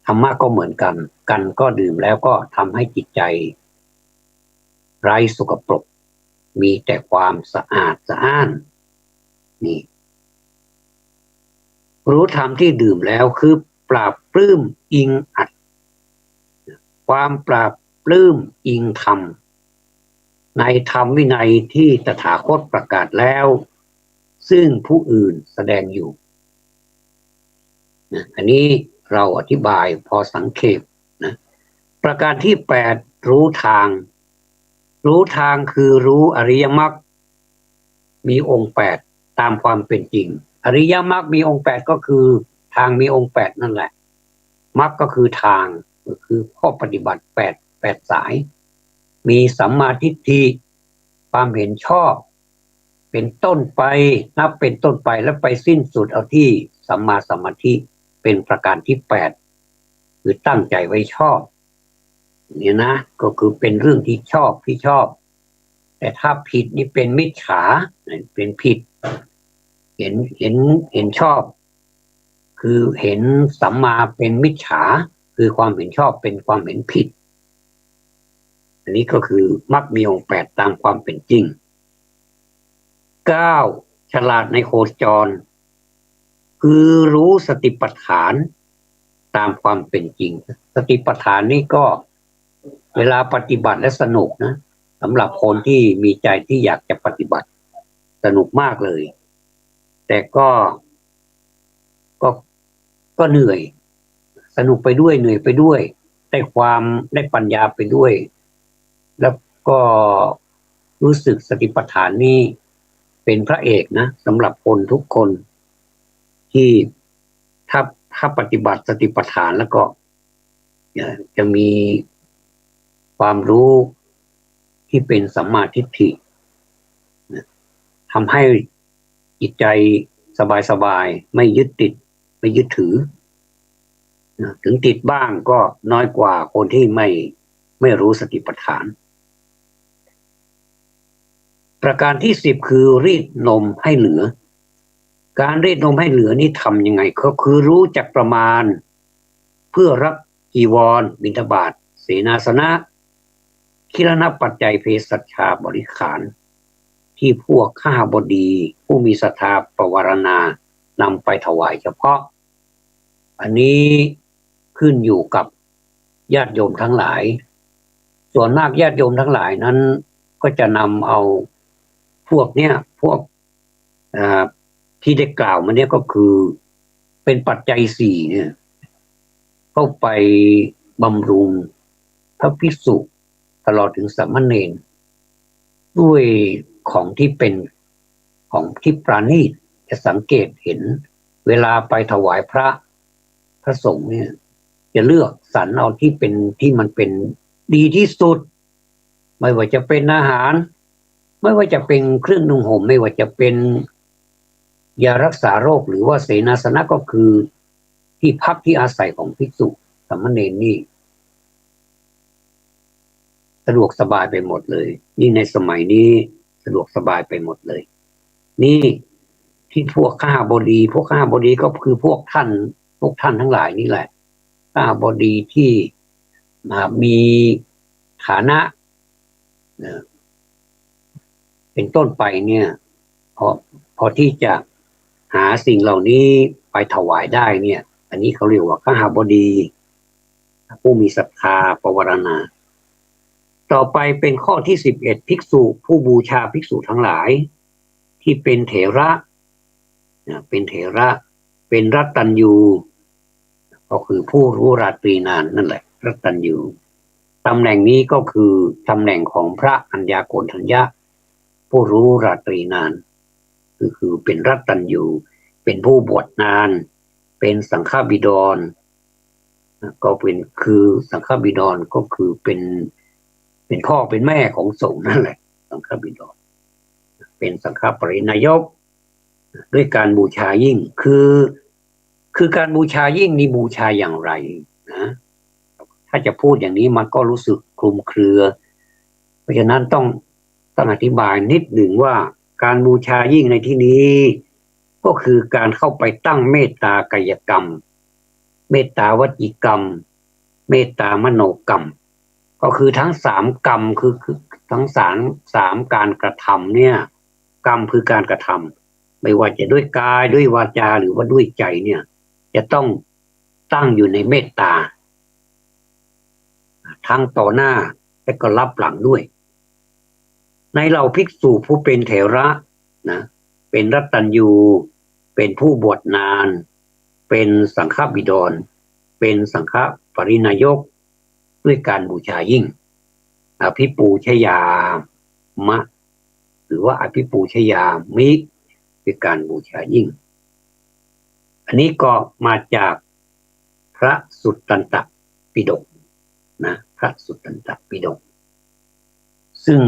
ธรรมะก็เหมือนกันก็ดื่มแล้วก็ทำให้จิตใจไร้สกปรกมีแต่ความสะอาดสะอ้านนี่รู้ธรรมที่ดื่มแล้วคือปราบปลื้มอิงอัดความปราบปลื้มอิงธรรมในธรรมวินัยที่ตถาคตประกาศแล้วซึ่งผู้อื่นแสดงอยู่นะอันนี้เราอธิบายพอสังเขปนะประการที่8รู้ทางคือรู้อริยมรรคมีองค์8ตามความเป็นจริงอริยมรรคมีองค์8ก็คือทางมีองค์8นั่นแหละมรรคก็คือทางก็คือข้อปฏิบัติ8สายมีสัมมาทิฏฐิความเห็นชอบเป็นต้นไปนับเป็นต้นไปแล้วไปสิ้นสุดเอาที่สัมมาสมาธิเป็นประการที่8คือตั้งใจไว้ชอบเนี่ยนะก็คือเป็นเรื่องที่ชอบแต่ถ้าผิดนี่เป็นมิจฉาเป็นผิดเห็นชอบคือเห็นสัมมาเป็นมิจฉาคือความเห็นชอบเป็นความเห็นผิดอันนี้ก็คือมรรคมีองค์8ตามความเป็นจริง9ฉลาดในโคจรคือรู้สติปัฏฐานตามความเป็นจริงสติปัฏฐานนี่ก็เวลาปฏิบัติและสนุกนะสำหรับคนที่มีใจที่อยากจะปฏิบัติสนุกมากเลยแต่ก็เหนื่อยสนุกไปด้วยเหนื่อยไปด้วยได้ปัญญาไปด้วยแล้วก็รู้สึกสติปัฏฐานนี่เป็นพระเอกนะสำหรับคนทุกคนที่ถ้าปฏิบัติสติปัฏฐานแล้วก็จะมีความรู้ที่เป็นสัมมาทิฏฐิทำให้จิตใจสบายไม่ยึดติดไม่ยึดถือถึงติดบ้างก็น้อยกว่าคนที่ไม่รู้สติปัฏฐานประการที่10คือรีดนมให้เหลือการรีดนมให้เหลือนี่ทำยังไงก็คือรู้จักประมาณเพื่อรับจีวรบิณฑบาตเสนาสนะคิรณปัจจัยเภสัชชาบริขารที่พวกข้าบดีผู้มีศรัทธาประวารณานำไปถวายเฉพาะอันนี้ขึ้นอยู่กับญาติโยมทั้งหลายส่วนมากญาติโยมทั้งหลายนั้นก็จะนำเอาพวกที่ได้กล่าวมาเนี่ยก็คือเป็นปัจจัย4เนี่ยเข้าไปบำรุงพระภิกษุตลอดถึงสามเณรด้วยของที่เป็นของที่ปราณีตจะสังเกตเห็นเวลาไปถวายพระสงฆ์เนี่ยจะเลือกสรรเอาที่มันเป็นดีที่สุดไม่ว่าจะเป็นอาหารไม่ว่าจะเป็นเครื่องนุ่งห่มไม่ว่าจะเป็นยารักษาโรคหรือว่าเสนาสนะก็คือที่พักที่อาศัยของภิกษุสามเณรนี่สะดวกสบายไปหมดเลยนี่ในสมัยนี้สะดวกสบายไปหมดเลยนี่ที่พวกข้าบดีก็คือพวกท่านทั้งหลายนี่แหละข้าบดีที่มีฐานะเป็นต้นไปเนี่ยพอที่จะหาสิ่งเหล่านี้ไปถวายได้เนี่ย อันนี้เขาเรียกว่าขหบดีผู้มีศรัทธาปวารณาต่อไปเป็นข้อที่11ภิกษุผู้บูชาภิกษุทั้งหลายที่เป็นเถระเป็นเถระเป็นรัตตัญญูก็คือผู้รู้ราตรีนานนั่นแหละรัตตัญญูตำแหน่งนี้ก็คือตำแหน่งของพระอัญญาโกณฑัญญะผู้รู้ราตรีนานคือเป็นรัตตัญญูเป็นผู้บวชนานเป็นสังฆบิดรก็เป็นคือสังฆบิดรก็คือเป็นพ่อเป็นแม่ของสงฆ์นั่นแหละสังฆบิดรเป็นสังฆปรินายกด้วยการบูชายิ่งคือการบูชายิ่งนี่บูชาอย่างไรนะถ้าจะพูดอย่างนี้มันก็รู้สึกคลุมเครือเพราะฉะนั้นต้องอธิบายนิดหนึ่งว่าการบูชายิ่งในที่นี้ก็คือการเข้าไปตั้งเมตตากายกรรมเมตตาวจีกรรมเมตตามโนกรรมก็คือทั้ง3กรรมคือทั้งสามการกระทำเนี่ยกรรมคือการกระทำไม่ว่าจะด้วยกายด้วยวาจาหรือว่าด้วยใจเนี่ยจะต้องตั้งอยู่ในเมตตาทั้งต่อหน้าและก็รับหลังด้วยในเหล่าภิกษุผู้เป็นเถระนะเป็นรัตตัญญูเป็นผู้บวชนานเป็นสังฆบิดรเป็นสังฆปรินายกด้วยการบูชายิ่งอภิปูชยามะหรือว่าอภิปูชยามิด้วยการบูชายิ่งอันนี้ก็มาจากพระสุตตันตปิฎกนะพระสุตตันตปิฎกซึ่ง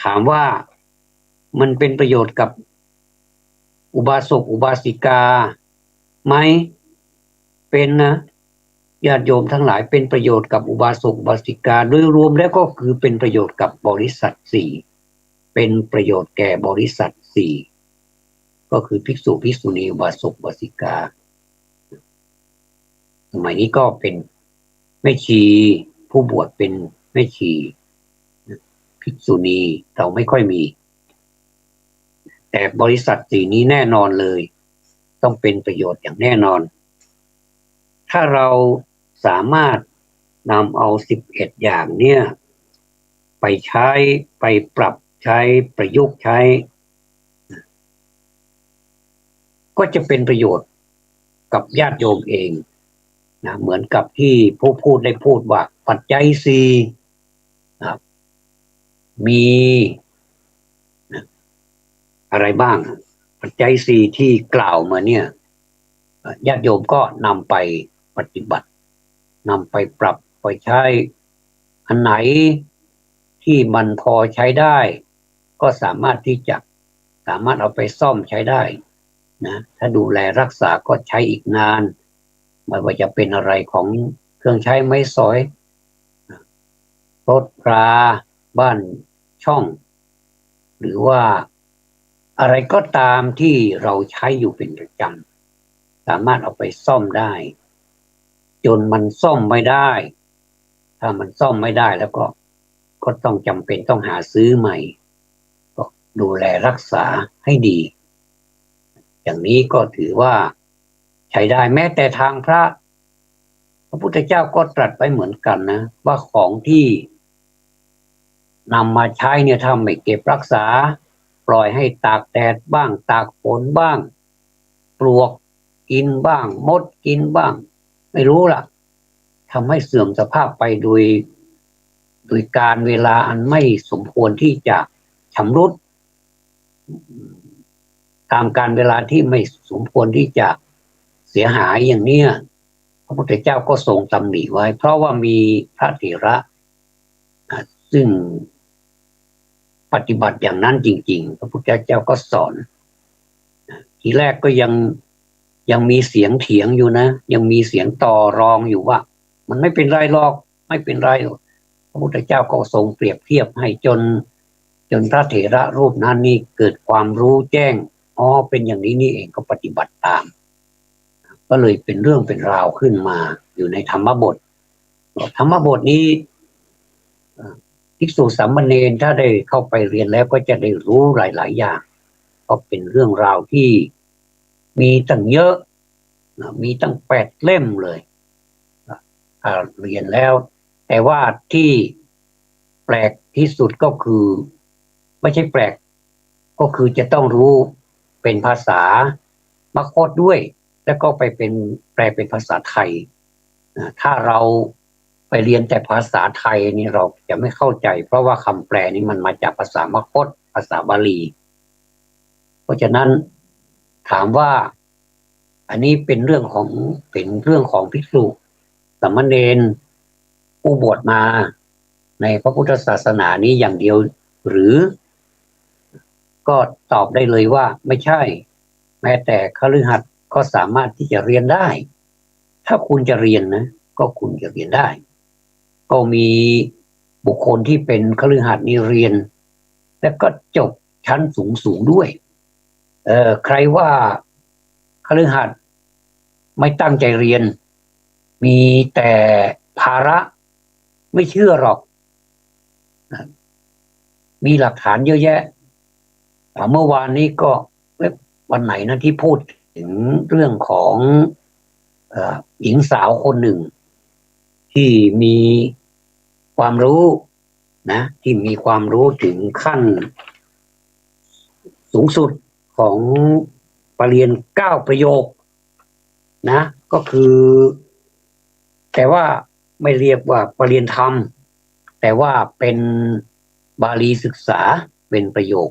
ถามว่ามันเป็นประโยชน์กับอุบาสกอุบาสิกาไหมเป็นนะญาติโยมทั้งหลายเป็นประโยชน์กับอุบาสกอุบาสิกาโดยรวมแล้วก็คือเป็นประโยชน์กับบริษัท4เป็นประโยชน์แก่บริษัท4ก็คือภิกษุภิกษุณีอุบาสกอุบาสิกาสมัยนี้ก็เป็นแม่ชีผู้บวชเป็นแม่ชีภิกษุณีเราไม่ค่อยมีแต่บริษัท4นี้แน่นอนเลยต้องเป็นประโยชน์อย่างแน่นอนถ้าเราสามารถนำเอา11อย่างเนี่ยไปใช้ไปปรับใช้ประยุกต์ใช้ก็จะเป็นประโยชน์กับญาติโยมเองนะเหมือนกับที่ผู้พูดได้พูดว่าปัจจัย4นะมีนะอะไรบ้างปัจจัย4ที่กล่าวมาเนี่ยญาติโยมก็นำไปปฏิบัตินำไปปรับไปใช้อันไหนที่มันพอใช้ได้ก็สามารถเอาไปซ่อมใช้ได้นะถ้าดูแลรักษาก็ใช้อีกนานไม่ว่าจะเป็นอะไรของเครื่องใช้ไม้สอยรถราบ้านช่องหรือว่าอะไรก็ตามที่เราใช้อยู่เป็นประจำสามารถเอาไปซ่อมได้จนมันซ่อมไม่ได้ถ้ามันซ่อมไม่ได้แล้วก็ต้องจำเป็นต้องหาซื้อใหม่ก็ดูแลรักษาให้ดีอย่างนี้ก็ถือว่าใช้ได้แม้แต่ทางพระพุทธเจ้าก็ตรัสไว้เหมือนกันนะว่าของที่นำมาใช้เนี่ยถ้าไม่เก็บรักษาปล่อยให้ตากแดดบ้างตากฝนบ้างปลวกกินบ้างมดกินบ้างไม่รู้ล่ะทำให้เสื่อมสภาพไปโดยการเวลาอันไม่สมควรที่จะชำรุดตามการเวลาที่ไม่สมควรที่จะเสียหายอย่างเนี้ยพระพุทธเจ้าก็ทรงตำหนิไว้เพราะว่ามีพระเถระซึ่งปฏิบัติอย่างนั้นจริงๆพระพุทธเจ้าก็สอนทีแรกก็ยังมีเสียงเถียงอยู่นะยังมีเสียงต่อรองอยู่ว่ามันไม่เป็นไรหรอกไม่เป็นไรพระพุทธเจ้าก็ทรงเปรียบเทียบให้จนพระเถระรูปนั้นนี่เกิดความรู้แจ้งอ๋อเป็นอย่างนี้นี่เองก็ปฏิบัติตามก็เลยเป็นเรื่องเป็นราวขึ้นมาอยู่ในธรรมบทนี้ภิกษุสามเณรถ้าได้เข้าไปเรียนแล้วก็จะได้รู้หลายๆอย่างก็เป็นเรื่องราวที่มีตั้งเยอะ มีตั้ง8 เล่มเลยเรียนแล้วแต่ว่าที่แปลกที่สุดก็คือไม่ใช่แปลกก็คือจะต้องรู้เป็นภาษามคธด้วยแล้วก็ไปเป็นแปลเป็นภาษาไทยถ้าเราไปเรียนแต่ภาษาไทยนี่เราจะไม่เข้าใจเพราะว่าคำแปลนี้มันมาจากภาษามคธภาษาบาลีเพราะฉะนั้นถามว่าอันนี้เป็นเรื่องของภิกษุสามเณรผู้บวชมาในพระพุทธศาสนานี้อย่างเดียวหรือก็ตอบได้เลยว่าไม่ใช่แม้แต่คฤหัสถ์ก็สามารถที่จะเรียนได้ถ้าคุณจะเรียนนะก็คุณจะเรียนได้ก็มีบุคคลที่เป็นคฤหัสถ์นี่เรียนและก็จบชั้นสูงด้วยใครว่าคฤหัสถ์ไม่ตั้งใจเรียนมีแต่ภาระไม่เชื่อหรอกมีหลักฐานเยอะแยะเมื่อวานนี้ก็วันไหนนะที่พูดถึงเรื่องของหญิงสาวคนหนึ่งที่มีความรู้นะที่มีความรู้ถึงขั้นสูงสุดของปรริญญา9 ประโยคนะก็คือแต่ว่าไม่เรียกว่าปรริญญาธรรมแต่ว่าเป็นบาลีศึกษาเป็นประโยค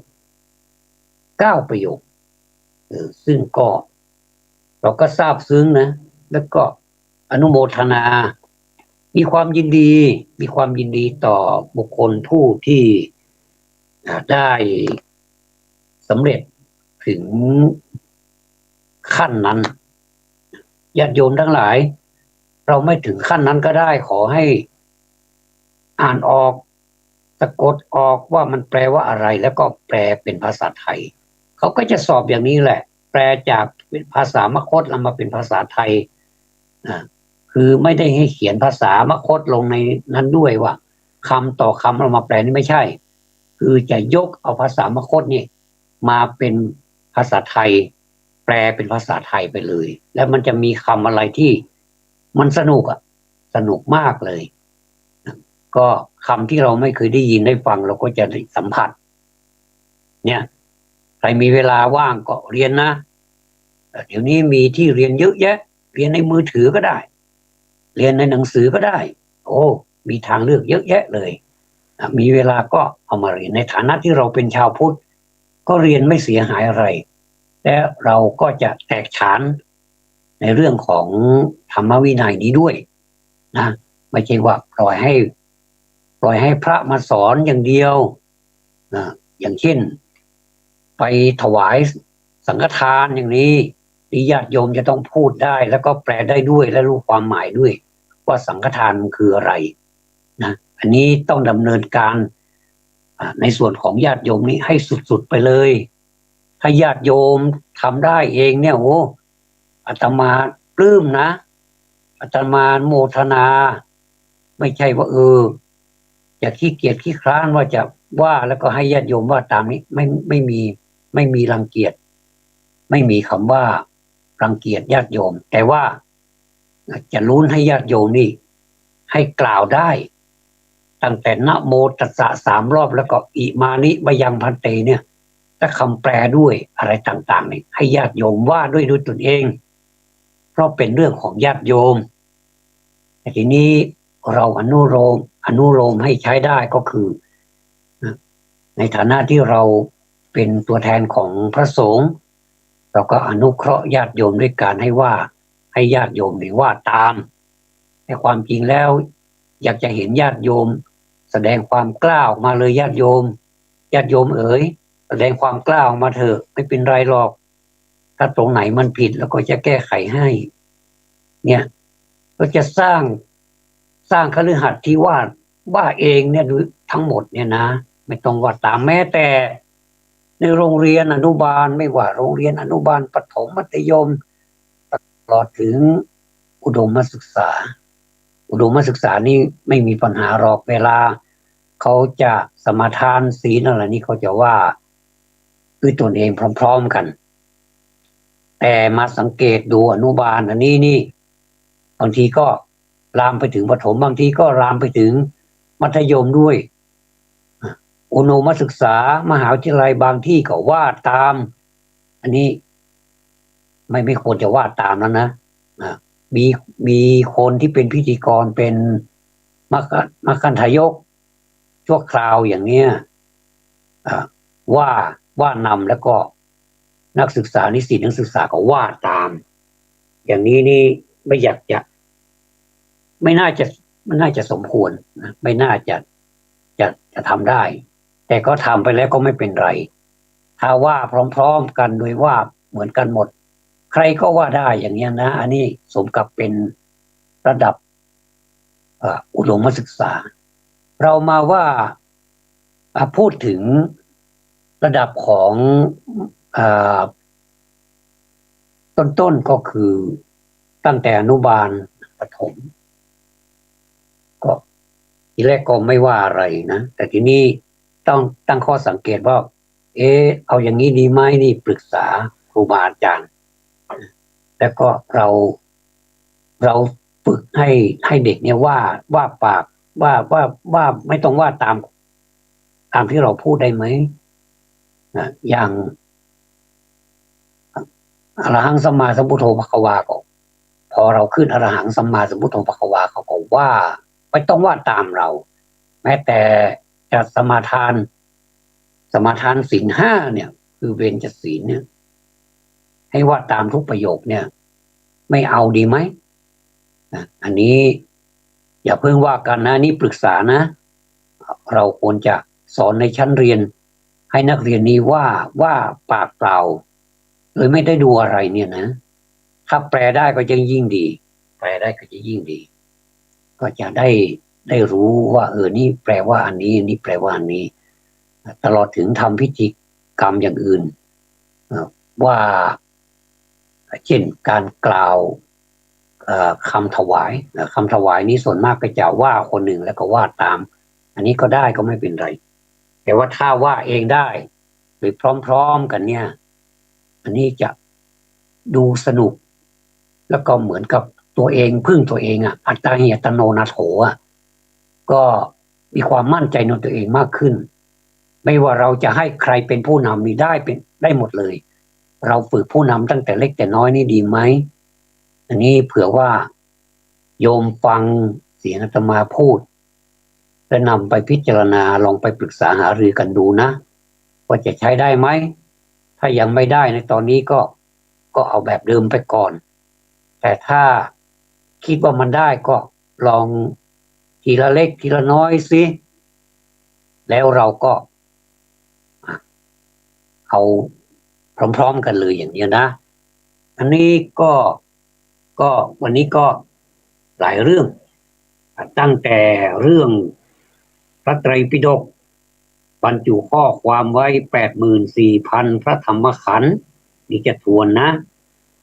9 ประโยคซึ่งก็เราก็ซาบซึ้งนะแล้วก็อนุโมทนามีความยินดีต่อบุคคลผู้ที่ได้สำเร็จถึงขั้นนั้นญาติโยมทั้งหลายเราไม่ถึงขั้นนั้นก็ได้ขอให้อ่านออกสะกดออกว่ามันแปลว่าอะไรแล้วก็แปลเป็นภาษาไทยเขาก็จะสอบอย่างนี้แหละแปลจากภาษามคธแล้วมาเป็นภาษาไทยคือไม่ได้ให้เขียนภาษามคธลงในนั้นด้วยว่าคำต่อคำเรามาแปลนี่ไม่ใช่คือจะยกเอาภาษามคธนี่มาเป็นภาษาไทยแปลเป็นภาษาไทยไปเลยแล้วมันจะมีคำอะไรที่มันสนุกมากเลยก็คำที่เราไม่เคยได้ยินได้ฟังเราก็จะได้สัมผัสเนี่ยใครมีเวลาว่างก็เรียนนะเดี๋ยวนี้มีที่เรียนเยอะแยะเรียนในมือถือก็ได้เรียนในหนังสือก็ได้โอ้มีทางเลือกเยอะแยะเลยมีเวลาก็เอามาเรียนในฐานะที่เราเป็นชาวพุทธก็เรียนไม่เสียหายอะไรและเราก็จะแตกฉานในเรื่องของธรรมวินัยนี้ด้วยนะไม่ใช่ว่าปล่อยให้พระมาสอนอย่างเดียวนะอย่างเช่นไปถวายสังฆทานอย่างนี้ญาติโยมจะต้องพูดได้แล้วก็แปลได้ด้วยและรู้ความหมายด้วยว่าสังฆทานมันคืออะไรนะอันนี้ต้องดำเนินการในส่วนของญาติโยมนี้ให้สุดๆไปเลยถ้าญาติโยมทำได้เองเนี่ยโอ้อาตมาปลื้มนะอาตมาโมทนาไม่ใช่ว่าจะขี้เกียจขี้คร้านว่าจะว่าแล้วก็ให้ญาติโยมว่าตามนี้ไม่มีรังเกียจไม่มีคำว่ารังเกียจญาติโยมแต่ว่าจะลุ้นให้ญาติโยมนี่ให้กล่าวได้ตั้งแต่นะโมตัสสะ3 รอบแล้วก็อิมานิมะยังพันเตเนี่ยถ้าคำแปลด้วยอะไรต่างๆเนี่ยให้ญาติโยมว่าด้วยตนเองเพราะเป็นเรื่องของญาติโยมแต่ทีนี้เราอนุโลมให้ใช้ได้ก็คือในฐานะที่เราเป็นตัวแทนของพระสงฆ์เราก็อนุเคราะห์ญาติโยมด้วยการให้ญาติโยมนี่ว่าตามแต่ความจริงแล้วอยากจะเห็นญาติโยมแสดงความกล้าออกมาเลยญาติโยมเอ๋ยแสดงความกล้าออกมาเถอะไม่เป็นไรหรอกถ้าตรงไหนมันผิดแล้วก็จะแก้ไขให้เนี่ยก็จะสร้างคฤหัสถ์ที่ว่าเองเนี่ยทั้งหมดเนี่ยนะไม่ต้องว่าตามแม้แต่ในโรงเรียนอนุบาลไม่ว่าโรงเรียนอนุบาลประถมมัธยมตลอดถึงอุดมศึกษานี่ไม่มีปัญหาหรอกเวลาเขาจะสมาทานศีลอะไรนี่เขาจะว่าด้วยตนเองพร้อมๆกัน แต่มาสังเกตดูอนุบาลอันนี้นี่บางทีก็ลามไปถึงประถมบางทีก็ลามไปถึงมัธยมด้วยอุดมศึกษามหาวิทยาลัยบางที่ก็วาดตาม อันนี้ไม่ควรจะวาดตามแล้วนะมีมีคนที่เป็นพิธีกรเป็นมัคคันธายกชั่วคราวอย่างเนี้ยว่านำแล้วก็นักศึกษานิสิตนักศึกษาก็วาดตาม อย่างนี้นี่ไม่อยากจะไม่น่าจะสมควรนะไม่น่าจะทำได้ แต่ก็ทำไปแล้วก็ไม่เป็นไรถ้าว่าพร้อมๆกันโดยว่าเหมือนกันหมดใครก็ว่าได้อย่างนี้นะอันนี้สมกับเป็นระดับอุดมศึกษาเรามาว่าพูดถึงระดับของต้นก็คือตั้งแต่อนุบาลประถมก็ทีแรกก็ไม่ว่าอะไรนะแต่ทีนี้ต้องตั้งข้อสังเกตว่าเอาอย่างนี้ดีไหมนี่ปรึกษาครูบาอาจารย์แล้วก็เราฝึกให้เด็กเนี่ยว่าปากว่าไม่ต้องว่าตามที่เราพูดได้ไหมอย่างอรหังสัมมาสัมพุทโธภควาก็พอเราขึ้นอรหังสัมมาสัมพุทโธภควาเขาก็ว่าไม่ต้องว่าตามเราแม้แต่จะสมาทานศีล 5เนี่ยคือเบญจศีลเนี่ยให้ว่าตามทุกประโยคเนี่ยไม่เอาดีไหมอันนี้อย่าเพิ่งว่ากันนะนี่ปรึกษานะเราควรจะสอนในชั้นเรียนให้นักเรียนนี้ว่าปากเปล่าโดยไม่ได้ดูอะไรเนี่ยนะถ้าแปลได้ก็จะยิ่งดีแปลได้ก็จะยิ่งดีก็จะได้รู้ว่านี่แปลว่าอันนี้นี่แปลว่าอันนี้ตลอดถึงทำพิธีกรรมอย่างอื่นว่าเช่นการกล่าวคำถวายนี้ส่วนมากก็จะว่าคนหนึ่งแล้วก็ว่าตามอันนี้ก็ได้ก็ไม่เป็นไรแต่ว่าถ้าว่าเองได้หรือพร้อมๆกันเนี่ยอันนี้จะดูสนุกแล้วก็เหมือนกับตัวเองพึ่งตัวเองอัตตาหิอัตโนนาโถก็มีความมั่นใจในตัวเองมากขึ้นไม่ว่าเราจะให้ใครเป็นผู้นำนี่ได้หมดเลยเราฝึกผู้นำตั้งแต่เล็กแต่น้อยนี่ดีไหมอันนี้เผื่อว่าโยมฟังเสียงอาตมาพูดและนำไปพิจารณาลองไปปรึกษาหารือกันดูนะว่าจะใช้ได้ไหมถ้ายังไม่ได้ในตอนนี้ก็เอาแบบเดิมไปก่อนแต่ถ้าคิดว่ามันได้ก็ลองทีละเล็กทีละน้อยสิแล้วเราก็เอาพร้อมๆกันเลยอย่างนี้นะอันนี้ก็วันนี้ก็หลายเรื่องตั้งแต่เรื่องพระไตรปิฎกบรรจุข้อความไว้ 84,000 พระธรรมขันธ์นี่จะทวนนะ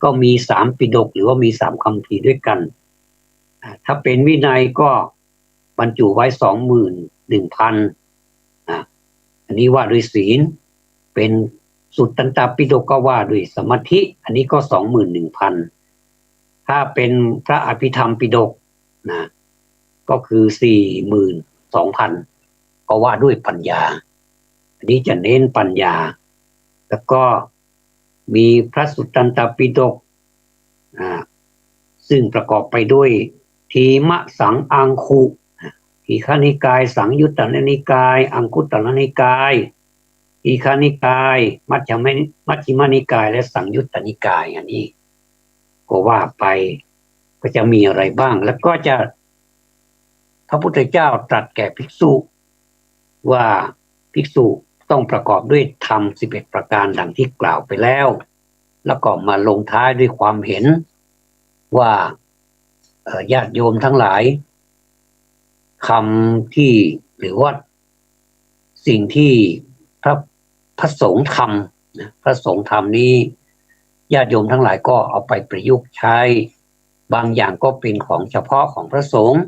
ก็มี3ปิฎกหรือว่ามี3คัมภีร์ด้วยกันถ้าเป็นวินัยก็บรรจุไว้ 21,000 อันนี้ว่าด้วยศีลเป็นสุตตันตปิฎกก็ว่าด้วยสมาธิอันนี้ก็ 21,000 ถ้าเป็นพระอภิธรรมปิฎกนะก็คือ 42,000 ก็ว่าด้วยปัญญาอันนี้จะเน้นปัญญาแล้วก็มีพระสุตตันตปิฎกซึ่งประกอบไปด้วยทีมะสังอังคุทีฆนิกายสังยุตตนิกายอังคุตตนิกายทีฆนิกายมัชฌิมานิกายและสังยุตตนิกายอันนี้ก็ว่าไปก็จะมีอะไรบ้างแล้วก็จะพระพุทธเจ้าตรัสแก่ภิกษุว่าภิกษุต้องประกอบด้วยธรรม11ประการดังที่กล่าวไปแล้วแล้วก็มาลงท้ายด้วยความเห็นว่าญาติโยมทั้งหลายคำที่หรือว่าสิ่งที่พระสงฆ์ทำนะพระสงฆ์ทำนี้ญาติโยมทั้งหลายก็เอาไปประยุกต์ใช้บางอย่างก็เป็นของเฉพาะของพระสงฆ์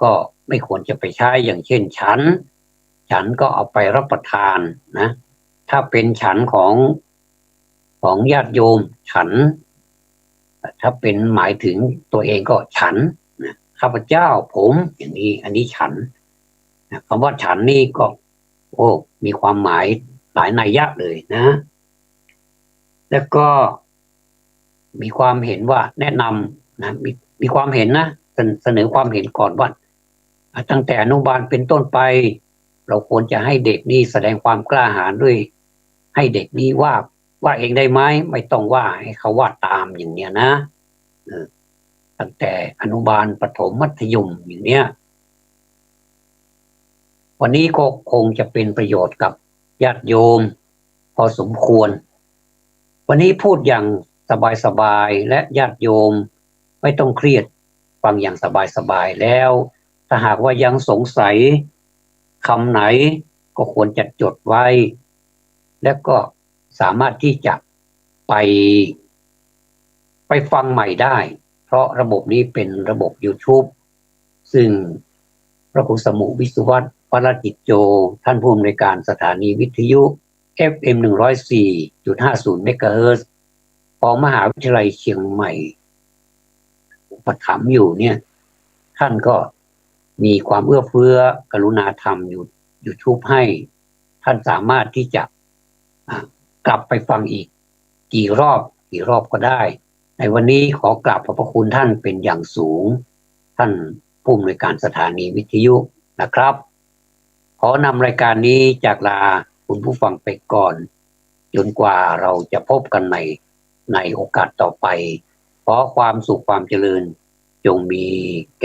ก็ไม่ควรจะไปใช้อย่างเช่นฉันก็เอาไปรับประทานนะถ้าเป็นฉันของ ของญาติโยมฉันถ้าเป็นหมายถึงตัวเองก็ฉันนะข้าพเจ้าผมอย่างนี้อันนี้ฉันคำว่าฉันนี่ก็โอ้มีความหมายหลายนัยยะเลยนะ แล้วก็มีความเห็นว่าแนะนำนะมีความเห็นนะเสนอความเห็นก่อนว่าตั้งแต่อนุบาลเป็นต้นไปเราควรจะให้เด็กนี่แสดงความกล้าหาญด้วยให้เด็กนี่ว่าเองได้ไหมไม่ต้องว่าให้เขาวาดตามอย่างเนี้ยนะตั้งแต่อนุบาลประถมมัธยมอย่างเนี้ยวันนี้ก็คงจะเป็นประโยชน์กับญาติโยมพอสมควรวันนี้พูดอย่างสบายๆและญาติโยมไม่ต้องเครียดฟังอย่างสบายๆแล้วถ้าหากว่ายังสงสัยคำไหนก็ควรจะจดไว้และก็สามารถที่จะไปฟังใหม่ได้เพราะระบบนี้เป็นระบบ YouTube ซึ่งพระครูสมุวิสุวัฒน์วรจิตโจท่านผู้อำนวยการสถานีวิทยุ FM 104.50 เมกะเฮิรตซ์ของมหาวิทยาลัยเชียงใหม่อุปถัมภ์อยู่เนี่ยท่านก็มีความเอื้อเฟื้อกรุณาธรรมอยู่ YouTube ให้ท่านสามารถที่จะกลับไปฟังอีกกี่รอบก็ได้ในวันนี้ขอกราบขอบพระคุณท่านเป็นอย่างสูงท่านผู้อำนวยการสถานีวิทยุนะครับขอนำรายการนี้จากลาคุณผู้ฟังไปก่อนจนกว่าเราจะพบกันในโอกาสต่อไปขอความสุขความเจริญจงมี